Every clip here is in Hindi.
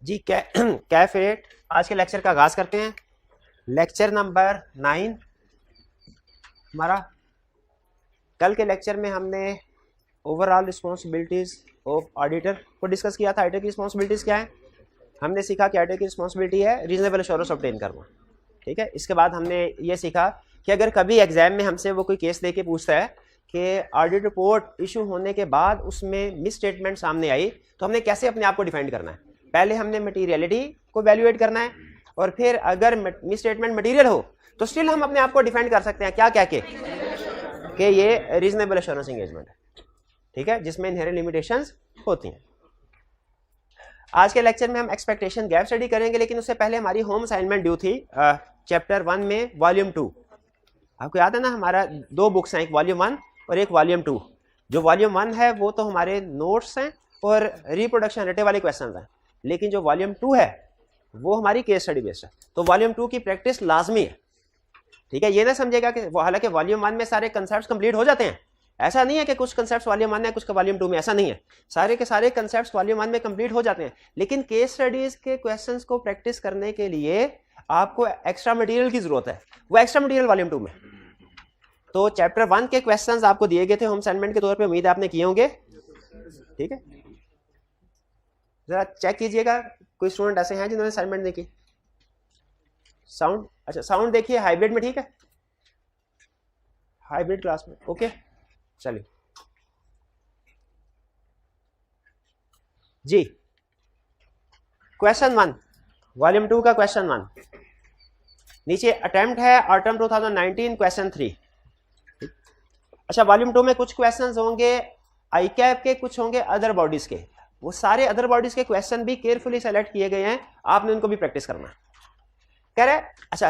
जी कैफे आज के लेक्चर का आगाज करते हैं। लेक्चर नंबर 9 हमारा। कल के लेक्चर में हमने ओवरऑल रिस्पॉन्सिबिलिटीज ऑफ ऑडिटर को डिस्कस किया था। ऑडिटर की रिस्पॉन्सिबिलिटीज क्या है? हमने सीखा कि ऑडिटर की रिस्पॉन्सिबिलिटी है रीजनेबल एश्योरेंस ऑब्टेन करना। ठीक है, इसके बाद हमने ये सीखा कि अगर कभी एग्जाम में हमसे वो कोई केस लेके पूछता है कि ऑडिट रिपोर्ट इशू होने के बाद उसमें मिस स्टेटमेंट सामने आई तो हमने कैसे अपने आप को डिफाइन करना है। पहले हमने मटीरियलिटी को वैल्यूएट करना है और फिर अगर मिस स्टेटमेंट मटीरियल हो तो स्टिल हम अपने आप को डिफाइन कर सकते हैं क्या क्या के कि ये रीजनेबल एश्योरेंस एंगेजमेंट है। ठीक है, जिसमें इनहेरेंट लिमिटेशंस होती हैं। आज के लेक्चर में हम एक्सपेक्टेशन गैप स्टडी करेंगे, लेकिन उससे पहले हमारी होम असाइनमेंट ड्यू थी चैप्टर 1 में वॉल्यूम 2। आपको याद है ना, हमारा 2 बुक्स हैं, एक वॉल्यूम 1 और एक वॉल्यूम 2। जो वॉल्यूम 1 है वो तो हमारे नोट्स हैं और रिप्रोडक्शन रेटे वाले क्वेश्चन हैं, लेकिन जो वॉल्यूम 2 है वो हमारी केस स्टडी बेस्ड है। तो वॉल्यूम 2 की प्रैक्टिस लाजमी है। ठीक है, ये ना समझेगा कि हालांकि वॉल्यूम 1 में सारे कंसेप्ट कंप्लीट हो जाते हैं, ऐसा नहीं है कि कुछ कंसेप्ट्स वॉल्यूम 1 में कुछ वॉल्यूम 2 में, ऐसा नहीं है। सारे के सारे कंसेप्ट्स वॉल्यूम 1 में कंप्लीट हो जाते हैं, लेकिन केस स्टडीज के क्वेश्चंस को प्रैक्टिस करने के लिए आपको एक्स्ट्रा मटेरियल की जरूरत है। वो एक्स्ट्रा मटेरियल वॉल्यूम 2 में। तो चैप्टर 1 के क्वेश्चंस आपको दिए गए थे होम असाइनमेंट के तौर पे, उम्मीद है आपने किए होंगे। ठीक है, जरा चेक कीजिएगा कोई स्टूडेंट ऐसे हैं जिन्होंने असाइनमेंट नहीं की। साउंड, अच्छा साउंड देखिए हाइब्रिड में, ठीक है, हाइब्रिड क्लास में, ओके। चलिए जी, क्वेश्चन 1 वॉल्यूम 2 का क्वेश्चन 1 नीचे अटेम्प्ट है ऑटम 2019 क्वेश्चन 3। अच्छा, वॉल्यूम 2 में कुछ क्वेश्चंस होंगे आईकैप के, कुछ होंगे अदर बॉडीज के। वो सारे अदर बॉडीज के क्वेश्चन भी केयरफुली सेलेक्ट किए गए हैं, आपने उनको भी प्रैक्टिस करना है। कह रहे अच्छा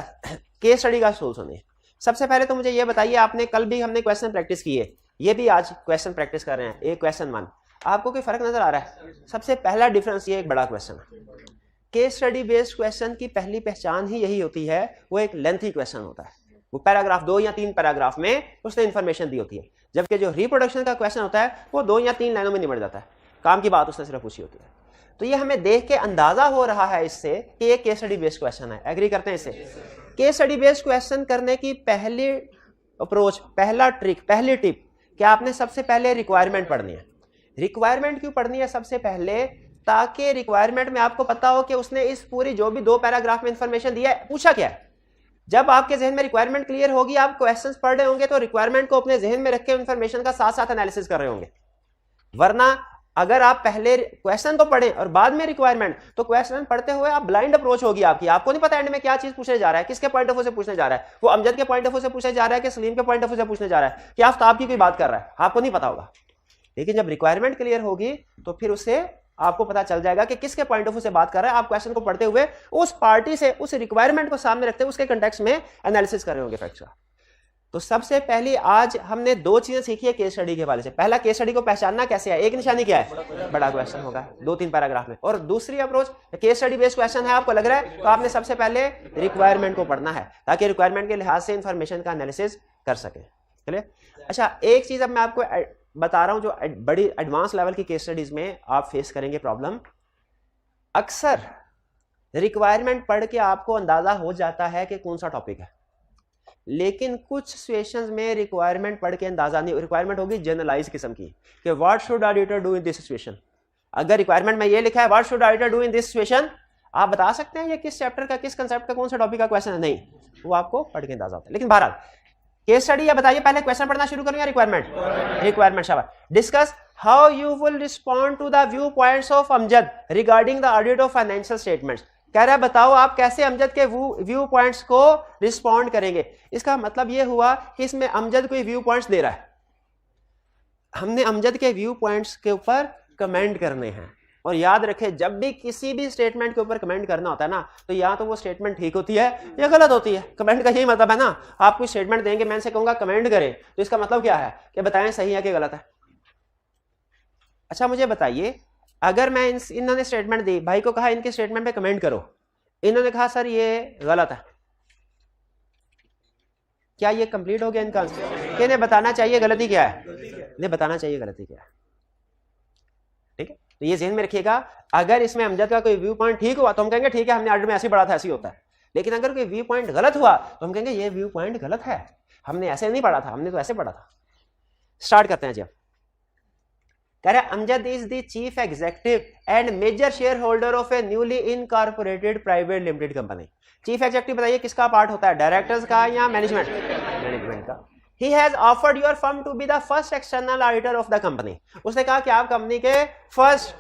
केस स्टडी का सोल सुनिए। सबसे पहले तो मुझे ये बताइए, आपने कल भी हमने क्वेश्चन प्रैक्टिस किए, ये भी आज क्वेश्चन प्रैक्टिस कर रहे हैं, एक क्वेश्चन 1। आपको कोई फर्क नजर आ रहा है? सबसे पहला डिफरेंस ये एक बड़ा क्वेश्चन है। केस स्टडी बेस्ड क्वेश्चन की पहली पहचान ही यही होती है, वो एक लेंथी क्वेश्चन होता है। वो पैराग्राफ 2 या 3 पैराग्राफ में उसने इंफॉर्मेशन दी होती है, जबकि जो रिप्रोडक्शन का क्वेश्चन होता है वो 2 या 3 लाइनों में निमट जाता है, काम की बात उसने सिर्फ पूछी होती है। तो ये हमें देख के अंदाजा हो रहा है इससे कि ये केस स्टडी बेस्ड क्वेश्चन है। एग्री करते हैं इससे? केस स्टडी बेस्ड क्वेश्चन करने की पहली अप्रोच, पहला ट्रिक, पहली टिप कि आपने सबसे पहले रिक्वायरमेंट पढ़नी है। रिक्वायरमेंट क्यों पढ़नी है सबसे पहले? ताकि रिक्वायरमेंट में आपको पता हो कि उसने इस पूरी जो भी 2 पैराग्राफ में इंफॉर्मेशन दिया है पूछा क्या है। जब आपके जहन में रिक्वायरमेंट क्लियर होगी, आप क्वेश्चंस पढ़ रहे होंगे तो रिक्वायरमेंट को अपने जहन में रख के इंफॉर्मेशन का साथ साथ एनालिसिस कर रहे होंगे। वरना अगर आप पहले क्वेश्चन को पढ़ें और बाद में रिक्वायरमेंट, तो क्वेश्चन पढ़ते हुए आप ब्लाइंड अप्रोच होगी आपकी, आपको नहीं पता एंड में क्या चीज पूछने जा रहा है, किसके पॉइंट ऑफ व्यू से पूछने जा रहा है। वो अमजद के पॉइंट ऑफ व्यू से पूछने जा रहा है कि सलीम के पॉइंट ऑफ व्यू से पूछने जा रहा है, कि आफ्ताब की कोई बात कर रहा है, आपको नहीं पता होगा। लेकिन जब रिक्वायरमेंट क्लियर होगी तो फिर उससे आपको पता चल जाएगा कि किसके पॉइंट ऑफ व्यू से बात कर रहा है। आप क्वेश्चन को पढ़ते हुए उस पार्टी से, उस रिक्वायरमेंट को सामने रखते हुए उसके कंटेक्स्ट में एनालिसिस कर रहे होंगे फैक्ट्स का। तो सबसे पहली आज हमने 2 चीजें सीखी है केस स्टडी के हवाले से। पहला, केस स्टडी को पहचानना कैसे है। एक निशानी क्या है? बड़ा क्वेश्चन होगा 2-3 पैराग्राफ में। और दूसरी approach, case study based question है आपको लग रहा है, तो आपने सबसे पहले रिक्वायरमेंट को पढ़ना है ताकि रिक्वायरमेंट के लिहाज से इंफॉर्मेशन का एनालिसिस कर सके। चलिए, अच्छा एक चीज अब मैं आपको बता रहा हूं, जो बड़ी एडवांस लेवल की केस स्टडीज में आप फेस करेंगे प्रॉब्लम। अक्सर रिक्वायरमेंट पढ़ के आपको अंदाजा हो जाता है कि कौन सा टॉपिक है, लेकिन कुछ सिचुएशंस में रिक्वायरमेंट पढ़ के अंदाजा नहीं। रिक्वायरमेंट होगी जनरलाइज किस्म की कि what should auditor do in this situation. अगर रिक्वायरमेंट में ये लिखा है what should auditor do in this situation, आप बता सकते हैं ये किस चैप्टर का, किस कंसेप्ट का, कौन सा टॉपिक का क्वेश्चन है? नहीं, वो आपको पढ़ के अंदाजा होता है। लेकिन बहरहाल केस स्टडी, या बताइए पहले क्वेश्चन पढ़ना शुरू करूं या रिक्वायरमेंट? रिक्वायरमेंट। शाबाश। Discuss how you will respond to the view points of Amjad regarding the audit of financial statements. कह रहा है बताओ आप कैसे अमजद के व्यू पॉइंट्स को रिस्पॉन्ड करेंगे। इसका मतलब यह हुआ कि इसमें अमजद कोई व्यू पॉइंट्स दे रहा है, हमने अमजद के व्यू पॉइंट्स के ऊपर कमेंट करने हैं। और याद रखें, जब भी किसी भी स्टेटमेंट के ऊपर कमेंट करना होता है ना, तो या तो वो स्टेटमेंट ठीक होती है या गलत होती है। कमेंट का यही मतलब है ना, आप कोई स्टेटमेंट देंगे, मैं इनसे कहूंगा कमेंट करें, तो इसका मतलब क्या है कि बताएं सही है कि गलत है। अच्छा मुझे बताइए, अगर मैं इन्होंने स्टेटमेंट दी, भाई को कहा इनके स्टेटमेंट पे कमेंट करो, इन्होंने कहा सर ये गलत है, क्या ये कंप्लीट हो गया इनका आंसर? कि इन्हें बताना चाहिए गलती क्या है, इन्हें बताना चाहिए गलती क्या है। ठीक है, तो ये ज़हन में रखिएगा, अगर इसमें अमजद का कोई व्यू पॉइंट ठीक हुआ तो हम कहेंगे ठीक है, हमने ऑडिट में ऐसे पढ़ा था, ऐसे ही होता है। लेकिन अगर कोई व्यू पॉइंट गलत हुआ तो हम कहेंगे ये व्यू पॉइंट गलत है, हमने ऐसे नहीं पढ़ा था, हमने तो ऐसे पढ़ा था। स्टार्ट करते हैं जी। कह रहे Amjad is the chief executive and major shareholder of a newly incorporated private limited company. Chief executive बताइए किसका पार्ट होता है, डायरेक्टर्स का या मैनेजमेंट? मैनेजमेंट का। He has offered your firm to be the first external auditor of the company. उसने कहा कि आप कंपनी के फर्स्ट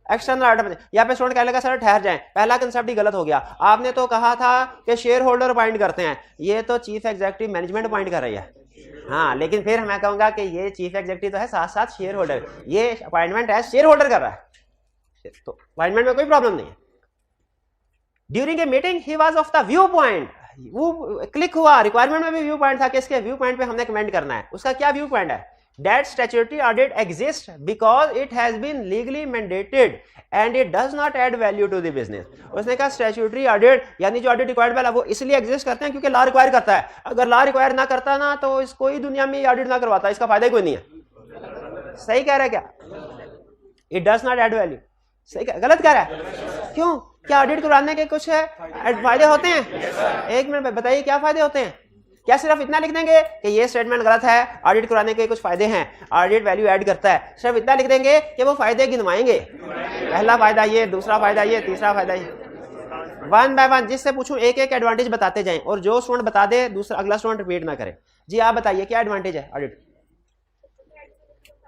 एक्सटर्नल ऑडिटर बने। यहाँ पे स्टूडेंट कहने लगा सर ठहर जाएं, पहला कंसेप्ट ही गलत हो गया, आपने तो कहा था कि शेयर होल्डर अपॉइंट करते हैं, ये तो चीफ एग्जीक्यूटिव मैनेजमेंट अपॉइंट कर रही है। हाँ, लेकिन फिर मैं कहूंगा कि ये चीफ एग्जीक्यूटिव तो है, साथ साथ शेयर होल्डर, ये अपॉइंटमेंट है शेयर होल्डर कर रहा है, तो अपॉइंटमेंट में कोई प्रॉब्लम नहीं है। During a meeting he was of the view point, वो क्लिक हुआ, रिक्वायरमेंट में भी व्यू पॉइंट था कि इसके व्यू पॉइंट पे हमने कमेंट करना है। उसका क्या व्यू पॉइंट है, that statutory audit exist because it has been legally mandated and it does not add value to the business. उसने कहा स्टैट्यूटरी ऑडिट यानी जो ऑडिट रिक्वायर्ड है वो इसलिए एग्जिस्ट करते हैं क्योंकि लॉ रिक्वायर करता है, अगर लॉ रिक्वायर ना करता ना तो इस कोई दुनिया में ऑडिट ना करवाता, इसका फायदा ही कोई नहीं है। सही कह रहा है क्या, it does not add value, सही गलत कह रहा है? क्यों, क्या ऑडिट कराने के कुछ फायदे होते हैं? एक मिनट बताइए क्या फायदे होते हैं? क्या सिर्फ इतना लिख देंगे कि ये स्टेटमेंट गलत है, ऑडिट कराने के कुछ फायदे हैं, ऑडिट वैल्यू ऐड करता है, सिर्फ इतना लिख देंगे कि वो फायदे गिनवाएंगे, पहला फायदा ये, दूसरा फायदा ये, तीसरा फायदा ये, वन बाय वन जिससे पूछूं एक एक एडवांटेज बताते जाएं और जो स्टूडेंट बता दे दूसरा अगला स्टूडेंट रिपीट ना करे। जी आप बताइए क्या एडवांटेज है audit?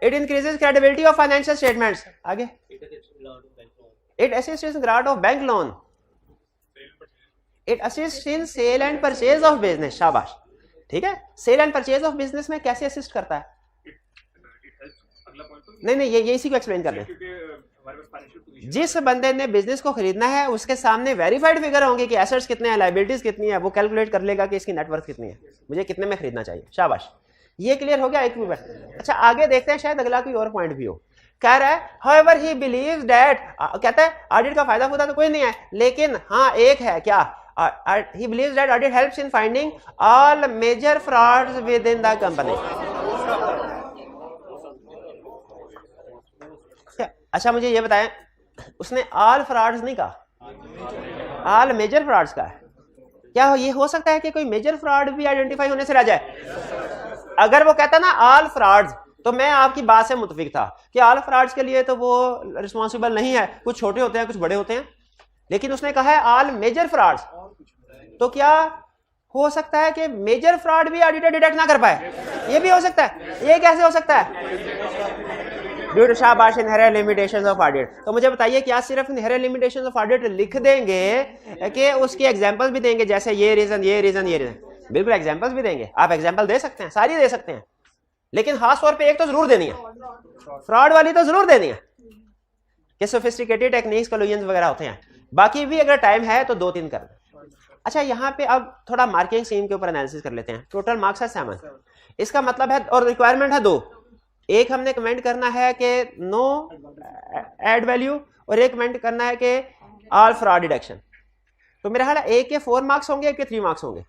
It increases credibility of financial statements. आगे, it assists in grant of bank loan, it assists in sale and purchase of business। शाबाश, ठीक है। Sale and purchase of business में कैसे असिस्ट करता है? नहीं ये इसी को एक्सप्लेन कर दें। जिस बंदे ने बिजनेस को खरीदना है उसके सामने वेरीफाइड फिगर होंगे कि एसेट्स कितने हैं, लायबिलिटीज कितनी है, वो कैलकुलेट कर लेगा कि इसकी नेटवर्थ कितनी है, मुझे कितने में खरीदना चाहिए। शाबाश, ये क्लियर हो गया एक मिनट। अच्छा आगे देखते हैं, शायद अगला कोई और पॉइंट भी हो। कह रहा है however he believes that, कहता है ऑडिट का फायदा होता तो कोई नहीं है, लेकिन हाँ एक है, क्या? he believes that audit helps in finding all major frauds within the company। अच्छा मुझे ये बताएं, उसने all frauds नहीं कहा, all major frauds का है। क्या ये हो सकता है कि कोई मेजर फ्रॉड भी आइडेंटिफाई होने से रह जाए? अगर वो कहता ना ऑल फ्रॉड्स तो मैं आपकी बात से मुतफिक था कि ऑल फ्रॉड्स के लिए तो वो रिस्पॉन्सिबल नहीं है, कुछ छोटे होते हैं कुछ बड़े होते हैं, लेकिन उसने कहा है ऑल मेजर फ्रॉड्स, तो क्या हो सकता है कि मेजर फ्रॉड भी ऑडिटर डिटेक्ट ना कर पाए? ये भी हो सकता है। ये कैसे हो सकता है? ड्यू टू शाबाश इनहेरेंट लिमिटेशंस ऑफ ऑडिट। तो मुझे बताइए क्या सिर्फ इनहेरेंट लिमिटेशंस ऑफ ऑडिट लिख देंगे कि उसकी एग्जांपल्स भी देंगे, जैसे ये रीजन ये रीजन ये रीजन? बिल्कुल एग्जांपल्स भी देंगे, आप एग्जांपल दे सकते हैं, सारी दे सकते हैं, लेकिन खास तौर पे एक तो जरूर देनी है, फ्रॉड वाली तो जरूर देनी है कि सोफिस्टिकेटेड टेक्निक्स कोलुजन्स वगैरह होते हैं। बाकी भी अगर टाइम है तो 2-3 कर दें। अच्छा यहाँ पे अब थोड़ा मार्किंग स्कीम के ऊपर एनालिसिस कर लेते हैं। टोटल मार्क्स है 7, इसका मतलब है और रिक्वायरमेंट है 2, एक हमने कमेंट करना है कि नो एड वैल्यू और एक कमेंट करना है कि ऑल फ्रॉड डिडक्शन। तो मेरा ख्याल है एक के 4 मार्क्स होंगे, एक के 3 मार्क्स होंगे।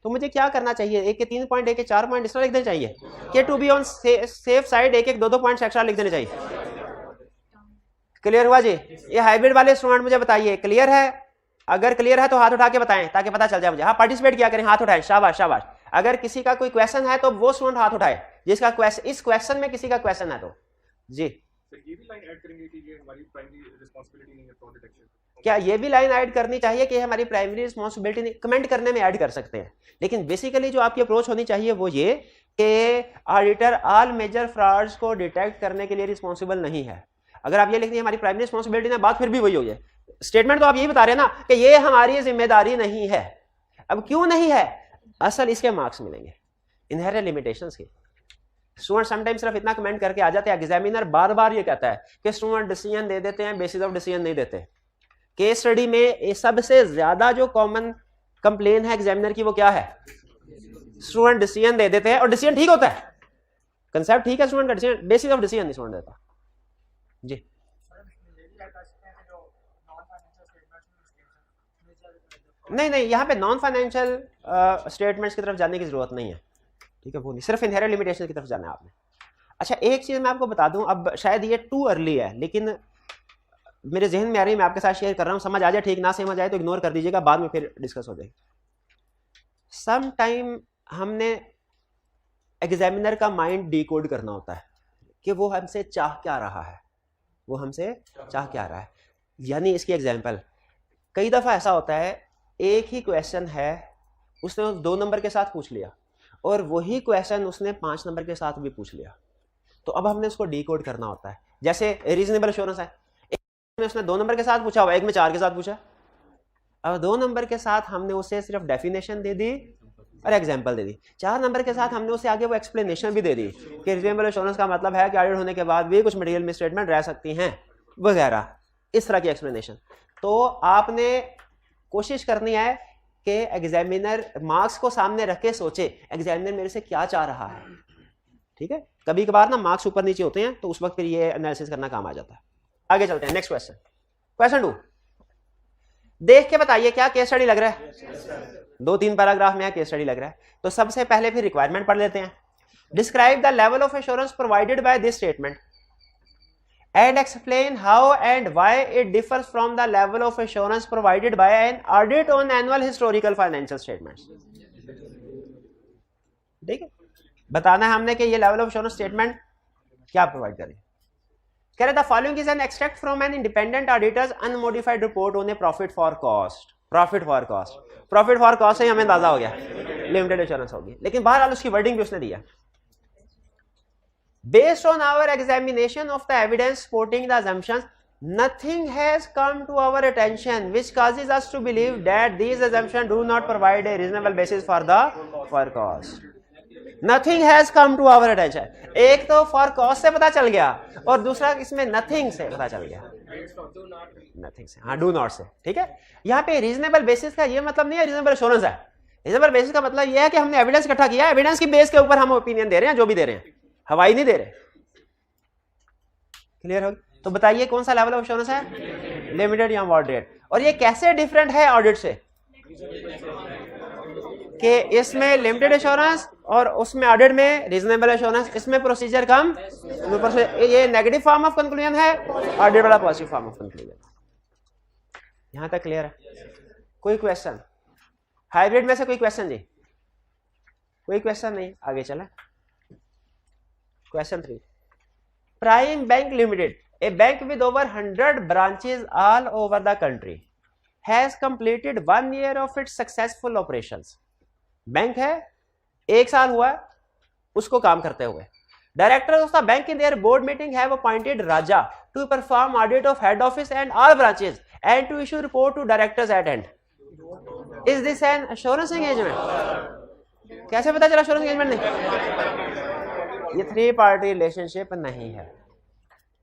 तो मुझे क्या करना चाहिए, एक के 3 पॉइंट एक के 4 पॉइंट इस तरह लिख देना चाहिए कि to be on safe side एक एक 2-2 पॉइंट्स एक्स्ट्रा लिख देने चाहिए। क्लियर हुआ जी? ये हाइब्रिड वाले स्टूडेंट मुझे बताइए क्लियर है? अगर क्लियर है तो हाथ उठा के बताएं ताकि पता चल जाए मुझे। हाँ पार्टिसिपेट किया करें, हाथ उठाएं, शाबाश शाबाश। अगर किसी का कोई क्वेश्चन है तो वो स्टूडेंट हाथ उठाए जिसका क्वेश्चन, इस क्वेश्चन में किसी का क्वेश्चन है तो जी। ये भी लाइन ऐड करेंगे कि ये हमारी प्राइमरी रिस्पांसिबिलिटी नहीं है फ्रॉड डिटेक्शन। क्या ये भी लाइन ऐड करनी चाहिए कि हमारी प्राइमरी रिस्पांसिबिलिटी नहीं? कमेंट करने में ऐड कर सकते हैं, लेकिन बेसिकली जो आपकी अप्रोच होनी चाहिए वो ये कि ऑडिटर ऑल मेजर फ्रॉड्स को डिटेक्ट करने के लिए रिस्पॉन्सिबल नहीं है। अगर आप ये लिखते हैं हमारी प्राइमरी रिस्पॉन्सिबिलिटी ना, बात फिर भी वही हो जाए। स्टेटमेंट तो आप यही बता रहे हैं ना कि ये हमारी जिम्मेदारी नहीं है। अब क्यों नहीं है? असल इसके मार्क्स मिलेंगे इनहेरेंट लिमिटेशंस के। स्टूडेंट समटाइम सिर्फ इतना कमेंट करके आ जाते हैं, एग्जामिनर बार बार ये कहता है कि स्टूडेंट डिसीजन दे देते हैं, बेसिस ऑफ डिसीजन नहीं देते। केस स्टडी में सबसे ज्यादा जो कॉमन कंप्लेन है एग्जामिनर की वो क्या है? स्टूडेंट डिसीजन दे देते हैं और डिसीजन ठीक होता है, कंसेप्ट ठीक है, स्टूडेंट का डिसीजन, बेसिस ऑफ डिसीजन नहीं स्टूडेंट देता जी। नहीं यहाँ पे नॉन फाइनेंशियल स्टेटमेंट्स की तरफ जाने की जरूरत नहीं है, ठीक है, वो नहीं, सिर्फ इनहेरेंट लिमिटेशन की तरफ जाना है आपने। अच्छा एक चीज मैं आपको बता दूं, अब शायद ये टू अर्ली है लेकिन मेरे जहन में आ रही है, मैं आपके साथ शेयर कर रहा हूं, समझ आ जाए ठीक, ना समझ आए तो इग्नोर कर दीजिएगा, बाद में फिर डिस्कस हो जाएगी। सम टाइम हमने एग्जामिनर का माइंड डिकोड करना होता है कि वो हमसे चाह क्या रहा है, वो हमसे चाह क्या रहा है। यानी इसकी एग्जाम्पल, कई दफ़ा ऐसा होता है एक ही क्वेश्चन है, उसने 2 नंबर के साथ पूछ लिया और वही क्वेश्चन उसने 5 नंबर के साथ भी पूछ लिया, तो अब हमने उसको डिकोड करना होता है। जैसे रीजनेबल एश्योरेंस है, एक में उसने 2 नंबर के साथ पूछा हुआ, एक में 4 के साथ पूछा। अब 2 नंबर के साथ हमने उसे सिर्फ डेफिनेशन दे दी और एग्जाम्पल दे दी, 4 नंबर के साथ हमने उसे आगे वो एक्सप्लेनेशन भी दे दी कि रीजनेबल एश्योरेंस का मतलब है कि ऑडिट होने के बाद भी कुछ मटेरियल मिसस्टेटमेंट रह सकती हैं वगैरह, इस तरह की एक्सप्लेनेशन। तो आपने कोशिश करनी है कि एग्जामिनर मार्क्स को सामने रख के सोचे एग्जामिनर मेरे से क्या चाह रहा है। ठीक है, कभी कभार ना मार्क्स ऊपर नीचे होते हैं तो उस वक्त फिर ये एनालिसिस करना काम आ जाता है। आगे चलते हैं, नेक्स्ट क्वेश्चन, क्वेश्चन 2। देख के बताइए क्या केस स्टडी लग रहा है? 2-3 पैराग्राफ में केस स्टडी लग रहा है। तो सबसे पहले फिर रिक्वायरमेंट पढ़ लेते हैं। Describe the level of assurance provided by this statement and explain how and why it differs from the level of assurance provided by an audit on annual historical financial statements। ठीक है, बताना है हमने कि ये लेवल ऑफ एश्योरेंस स्टेटमेंट क्या प्रोवाइड करें। कह रहे the following is an extract from an independent auditors unmodified report on A profit for cost. Profit for cost से ही हमें अंदाजा हो गया लिमिटेड एश्योरेंस होगी, लेकिन बहरहाल उसकी वर्डिंग भी उसने दिया। Based on our examination of the evidence supporting the assumptions, nothing has come to our attention which causes us to believe that these assumptions do not provide a reasonable basis for cost. Nothing has come to our attention। एक तो for cost से पता चल गया और दूसरा इसमें nothing से पता चल गया, nothing से, हाँ do not से। ठीक है, यहाँ पे reasonable basis का ये मतलब नहीं है reasonable assurance है। reasonable basis का मतलब ये है कि हमने एविडेंस इकट्ठा किया, एविडेंस की बेस के ऊपर हम ओपिनियन दे रहे हैं, जो भी दे रहे हैं, हवाई नहीं दे रहे। क्लियर हो? तो बताइए कौन सा लेवल ऑफ एश्योरेंस है? लिमिटेड या मॉडरेट। और ये कैसे डिफरेंट है ऑडिट से? कि इसमें लिमिटेड एश्योरेंस और उसमें ऑडिट में रीजनेबल एश्योरेंस, इसमें प्रोसीजर कम, ये नेगेटिव फॉर्म ऑफ कंक्लूजन है, ऑडिट वाला पॉजिटिव फॉर्म ऑफ कंक्लूजन। यहां तक क्लियर है? कोई क्वेश्चन हाइब्रिड में से? कोई क्वेश्चन जी? कोई क्वेश्चन नहीं, आगे चला। Question 3. Prime Bank Limited, a bank with over 100 branches all over the country, has completed 1 year of its successful operations. Bank है, 1 साल हुआ उसको काम करते हुए। Directors of the bank in their board meeting have appointed Raja to perform audit of head office and all branches and to issue report to directors at end. Is this an assurance engagement? कैसे पता चला assurance engagement नहीं? ये 3 पार्टी रिलेशनशिप नहीं है।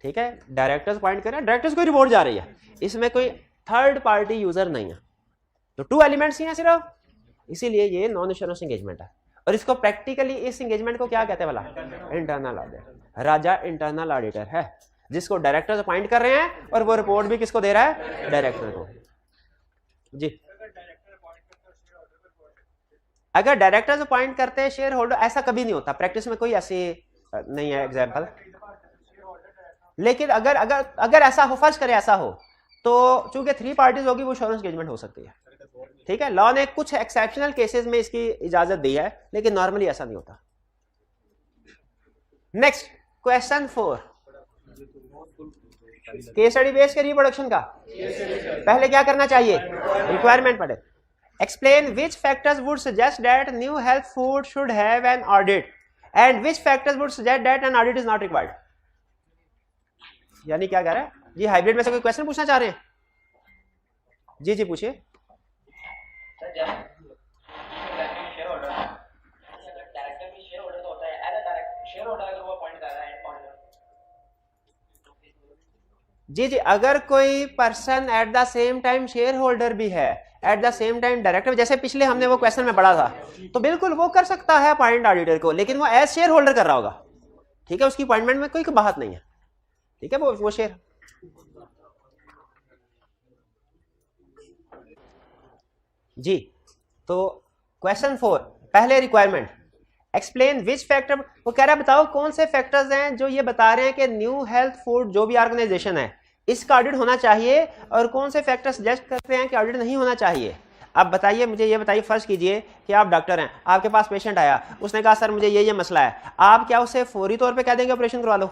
ठीक है, डायरेक्टर्स पॉइंट करें, डायरेक्टर्स को रिपोर्ट जा रही है, इसमें कोई थर्ड पार्टी यूजर नहीं है, तो 2 एलिमेंट्स ही हैं सिर्फ, इसीलिए ये नॉन एश्योरेंस एंगेजमेंट है। और इसको प्रैक्टिकली इस एंगेजमेंट को क्या कहते हैं वाला? Internal audit. Raja internal auditor है जिसको डायरेक्टर्स अपॉइंट कर रहे हैं और वो रिपोर्ट भी किसको दे रहा है? डायरेक्टर को। जी, अगर डायरेक्टर्स अपॉइंट करते हैं शेयर होल्डर, ऐसा कभी नहीं होता, प्रैक्टिस में कोई ऐसी नहीं है एग्जांपल। लेकिन अगर अगर अगर ऐसा हो, फर्ज करें ऐसा हो, तो चूंकि 3 पार्टीज होगी वो एश्योरेंस एंगेजमेंट हो सकती है। ठीक है, लॉ ने कुछ एक्सेप्शनल केसेस में इसकी इजाजत दी है, लेकिन नॉर्मली ऐसा नहीं होता। Next question 4, case study based के रिप्रोडक्शन का पहले क्या करना चाहिए? रिक्वायरमेंट पढ़े। Explain which factors would suggest that new health food should have an audit and which factors would suggest that an audit is not required। यानी क्या कह रहा है जी? हाइब्रिड में से कोई क्वेश्चन पूछना चाह रहे हैं? जी जी पूछिए। जी जी, अगर कोई person at the same time share holder भी है, at the same time director, जैसे पिछले हमने वो क्वेश्चन में पढ़ा था, तो बिल्कुल वो कर सकता है अपॉइंट ऑडिटर को, लेकिन वो एज शेयर होल्डर कर रहा होगा। ठीक है, उसकी अपॉइंटमेंट में कोई बात नहीं है। ठीक है, वो शेयर। जी, तो क्वेश्चन 4 पहले रिक्वायरमेंट, एक्सप्लेन विच फैक्टर, वो कह रहा है बताओ कौन से फैक्टर्स हैं जो ये बता रहे हैं कि न्यू हेल्थ फूड जो भी ऑर्गेनाइजेशन है इसका ऑडिट होना चाहिए, और कौन से फैक्टर सजेस्ट करते हैं कि ऑडिट नहीं होना चाहिए। अब बताइए, मुझे ये बताइए, फर्स्ट कीजिए कि आप डॉक्टर हैं, आपके पास पेशेंट आया, उसने कहा सर मुझे ये मसला है, आप क्या उसे फौरी तौर पे कह देंगे ऑपरेशन करवा लो?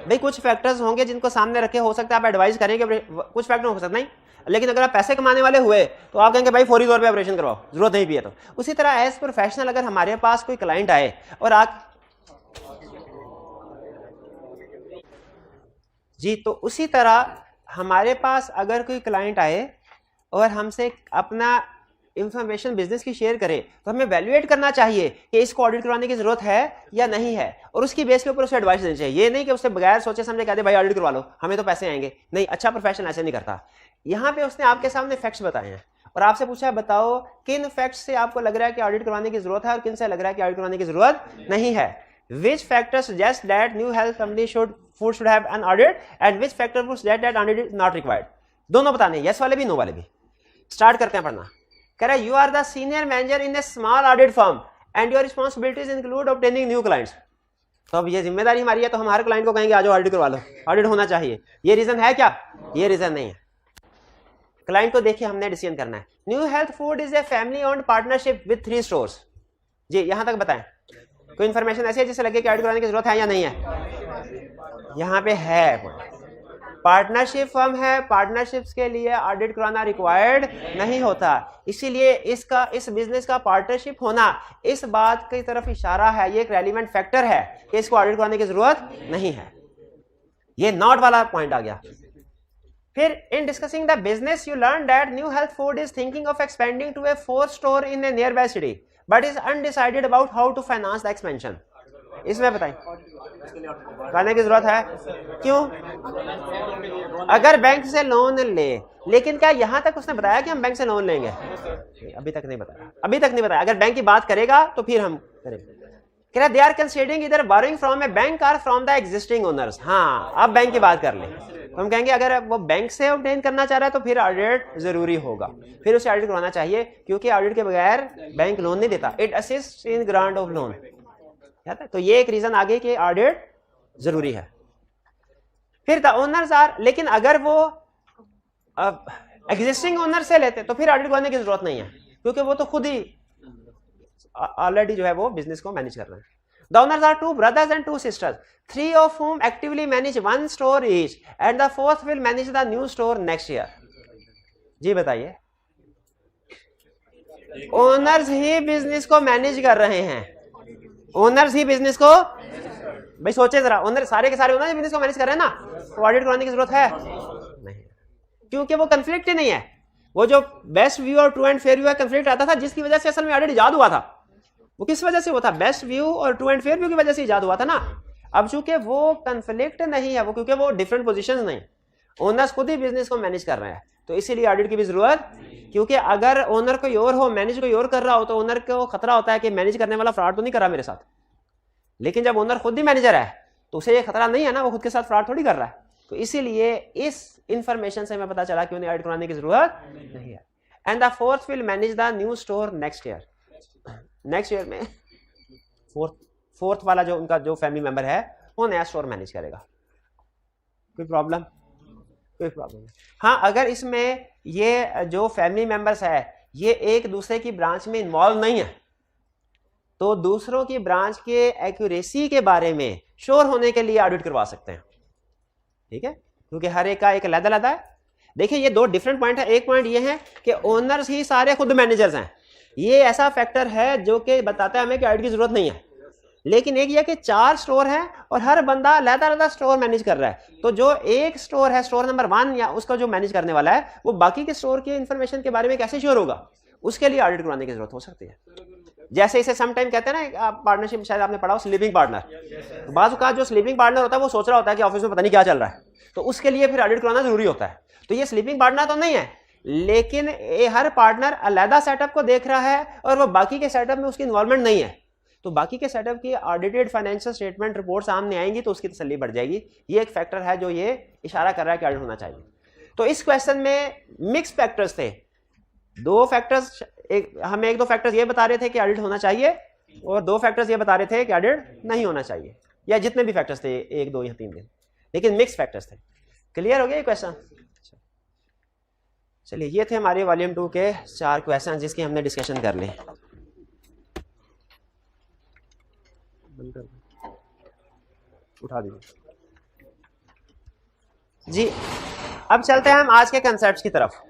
भाई कुछ फैक्टर्स होंगे जिनको सामने रखे, हो सकता है आप एडवाइस करेंगे, कुछ फैक्टर हो सकता नहीं, लेकिन अगर आप पैसे कमाने वाले हुए तो आप कहेंगे भाई फौरी तौर पे ऑपरेशन करवाओ, जरूरत नहीं भी है तो। उसी तरह एज प्रोफेशनल अगर हमारे पास कोई क्लाइंट आए और आप जी, तो उसी तरह हमारे पास अगर कोई क्लाइंट आए और हमसे अपना इंफॉर्मेशन बिजनेस की शेयर करे तो हमें वैल्यूएट करना चाहिए कि इसको ऑडिट करवाने की जरूरत है या नहीं है, और उसकी बेस के ऊपर उसे एडवाइस देनी चाहिए। ये नहीं कि उससे बगैर सोचे समझे कहते भाई ऑडिट करवा लो हमें तो पैसे आएंगे, नहीं, अच्छा प्रोफेशनल ऐसे नहीं करता। यहाँ पे उसने आपके सामने फैक्ट्स बताए हैं और आपसे पूछा है बताओ किन फैक्ट्स से आपको लग रहा है कि ऑडिट करवाने की जरूरत है और किन से लग रहा है कि ऑडिट करवाने की जरूरत नहीं है। Which factor suggests that new health company should have an audit and which factor would suggest that audit is not required? दोनों बताने, यस वाले भी नो वाले भी। स्टार्ट करते हैं पढ़ना। कह रहा है you are the senior manager in a small audit firm and your responsibilities include obtaining new clients. तो अब ये जिम्मेदारी हमारी है तो हम हर क्लाइंट को कहेंगे आज ऑडिट करवा लो, ऑडिट होना चाहिए। ये रीजन है क्या? ये रीजन नहीं है। क्लाइंट को देखिए हमने डिसीजन करना है। New health food is a family owned partnership with 3 stores. जी यहां तक बताएं, कोई इन्फॉर्मेशन ऐसी है जिससे लगे कि ऑडिट कराने की जरूरत है या नहीं है? यहाँ पे है पार्टनरशिप फर्म है, पार्टनरशिप्स के लिए ऑडिट कराना रिक्वायर्ड नहीं होता, इसीलिए इस बिजनेस का पार्टनरशिप होना इस बात की तरफ इशारा है, ये एक रेलिवेंट फैक्टर है कि इसको ऑडिट कराने की जरूरत नहीं है। ये नॉट वाला पॉइंट आ गया। फिर in discussing the business you learn that new health food is thinking of expanding to a 4th store in a nearby city but is undecided about how to finance the expansion. इसमें बताएं करने की जरूरत है क्यों? अगर बैंक से लोन ले, लेकिन क्या यहां तक उसने बताया कि हम बैंक से लोन लेंगे? अभी तक नहीं बताया, अभी तक नहीं बताया। अगर बैंक की बात करेगा तो फिर हम करेंगे। दे आर कंसीडरिंग इधर बोरोइंग फ्रॉम ए बैंक और फ्रॉम द एग्जिस्टिंग ओनर्स। हाँ अब बैंक की बात कर ले तो हम कहेंगे अगर वो बैंक से ऑब्टेन करना चाह रहा है तो फिर ऑडिट जरूरी होगा, फिर उसे ऑडिट करवाना चाहिए क्योंकि ऑडिट के बगैर बैंक लोन नहीं देता। It assist in grant of loan. तो ये एक रीजन आगे कि ऑडिट जरूरी है। फिर द ओनर्स आर, लेकिन अगर वो एग्जिस्टिंग ओनर से लेते तो फिर ऑडिट करवाने की जरूरत नहीं है क्योंकि वो तो खुद ही ऑलरेडी जो है वो बिजनेस को मैनेज कर रहे हैं। The owners are 2 brothers and 2 sisters, 3 of whom actively manage 1 store each, and the 4th will manage the new store next year. जी बताइए, ओनर्स ही बिजनेस को मैनेज कर रहे हैं, ओनर्स ही बिजनेस को, भाई सोचे जरा, ओनर सारे के सारे ओनर बिजनेस को मैनेज कर रहे हैं ना, तो ऑडिट करवाने की जरूरत है नहीं, क्योंकि वो कंफ्लिक्ट ही नहीं है। वो जो बेस्ट व्यू और ट्रू एंड फेयर व्यू का कंफ्लिक्ट आता था जिसकी वजह से असल में ऑडिट इजाद हुआ था, वो किस वजह से हुआ था? बेस्ट व्यू और ट्रू एंड फेयर व्यू की वजह से इजाद हुआ था ना। अब चूंकि वो कंफ्लिक्ट नहीं है, वो क्योंकि वो डिफरेंट पोजीशंस नहीं, ओनर्स खुद ही बिजनेस को मैनेज कर रहे हैं, तो इसीलिए ऑडिट की भी जरूरत। क्योंकि अगर ओनर कोई और हो, मैनेज कोई और कर रहा हो, तो ओनर को खतरा होता है कि मैनेज करने वाला फ्रॉड तो नहीं कर रहा मेरे साथ। लेकिन जब ओनर खुद ही मैनेजर है तो उसे ये खतरा नहीं है ना, वो खुद के साथ फ्रॉड थोड़ी कर रहा है। तो इसीलिए इस इंफॉर्मेशन से हमें पता चला कि उन्हें ऑडिट कराने की जरूरत नहीं है। And the 4th will manage the new store next year. Next year में फोर्थ वाला जो उनका जो फैमिली मेंबर है वो नया स्टोर मैनेज करेगा। कोई प्रॉब्लम? कोई प्रॉब्लम? हाँ, अगर इसमें ये जो फैमिली मेंबर्स है ये एक दूसरे की ब्रांच में इन्वॉल्व नहीं है तो दूसरों की ब्रांच के एक्यूरेसी के बारे में श्योर होने के लिए ऑडिट करवा सकते हैं, ठीक है, क्योंकि हर एक का एक अलग-अलग है। देखिए ये 2 डिफरेंट पॉइंट है। एक पॉइंट ये है कि ओनर्स ही सारे खुद मैनेजर्स हैं, ये ऐसा फैक्टर है जो कि बताता है हमें कि ऑडिट की जरूरत नहीं है। लेकिन एक ये कि 4 स्टोर हैं और हर बंदा अलग-अलग स्टोर मैनेज कर रहा है, तो जो एक स्टोर है, स्टोर नंबर 1 या उसका जो मैनेज करने वाला है, वो बाकी के स्टोर की इंफॉर्मेशन के बारे में कैसे श्योर होगा? उसके लिए ऑडिट करवाने की जरूरत हो सकती है। जैसे इसे सम टाइम कहते हैं ना, पार्टनरशिप शायद आपने पढ़ा हो, स्लीपिंग पार्टनर। तो बाज़ औक़ात जो स्लीपिंग पार्टनर होता है वो सोच रहा होता है कि ऑफिस में पता नहीं क्या चल रहा है, तो उसके लिए फिर ऑडिट करवाना जरूरी होता है। तो ये स्लीपिंग पार्टनर तो नहीं है, लेकिन हर पार्टनर अलग सेटअप को देख रहा है और वो बाकी के सेटअप में उसकी इन्वॉल्वमेंट नहीं है, तो बाकी के सेटअप की ऑडिटेड फाइनेंशियल स्टेटमेंट रिपोर्ट सामने आएंगी तो उसकी तसल्ली बढ़ जाएगी। ये एक फैक्टर है जो ये इशारा कर रहा है कि ऑडिट होना चाहिए। तो इस क्वेश्चन में मिक्स फैक्टर्स थे, 2 फैक्टर्स, हम 1-2 फैक्टर्स ये बता रहे थे कि ऑडिट होना चाहिए, और 2 फैक्टर्स ये बता रहे थे कि ऑडिट नहीं होना चाहिए, या जितने भी फैक्टर्स थे 1 2 या 3 दिन, लेकिन मिक्स फैक्टर्स थे। क्लियर हो गया ये क्वेश्चन? चलिए ये थे हमारे वॉल्यूम 2 के 4 क्वेश्चन जिसकी हमने डिस्कशन कर ली। उठा दीजिए जी। अब चलते हैं हम आज के कंसेप्ट की तरफ।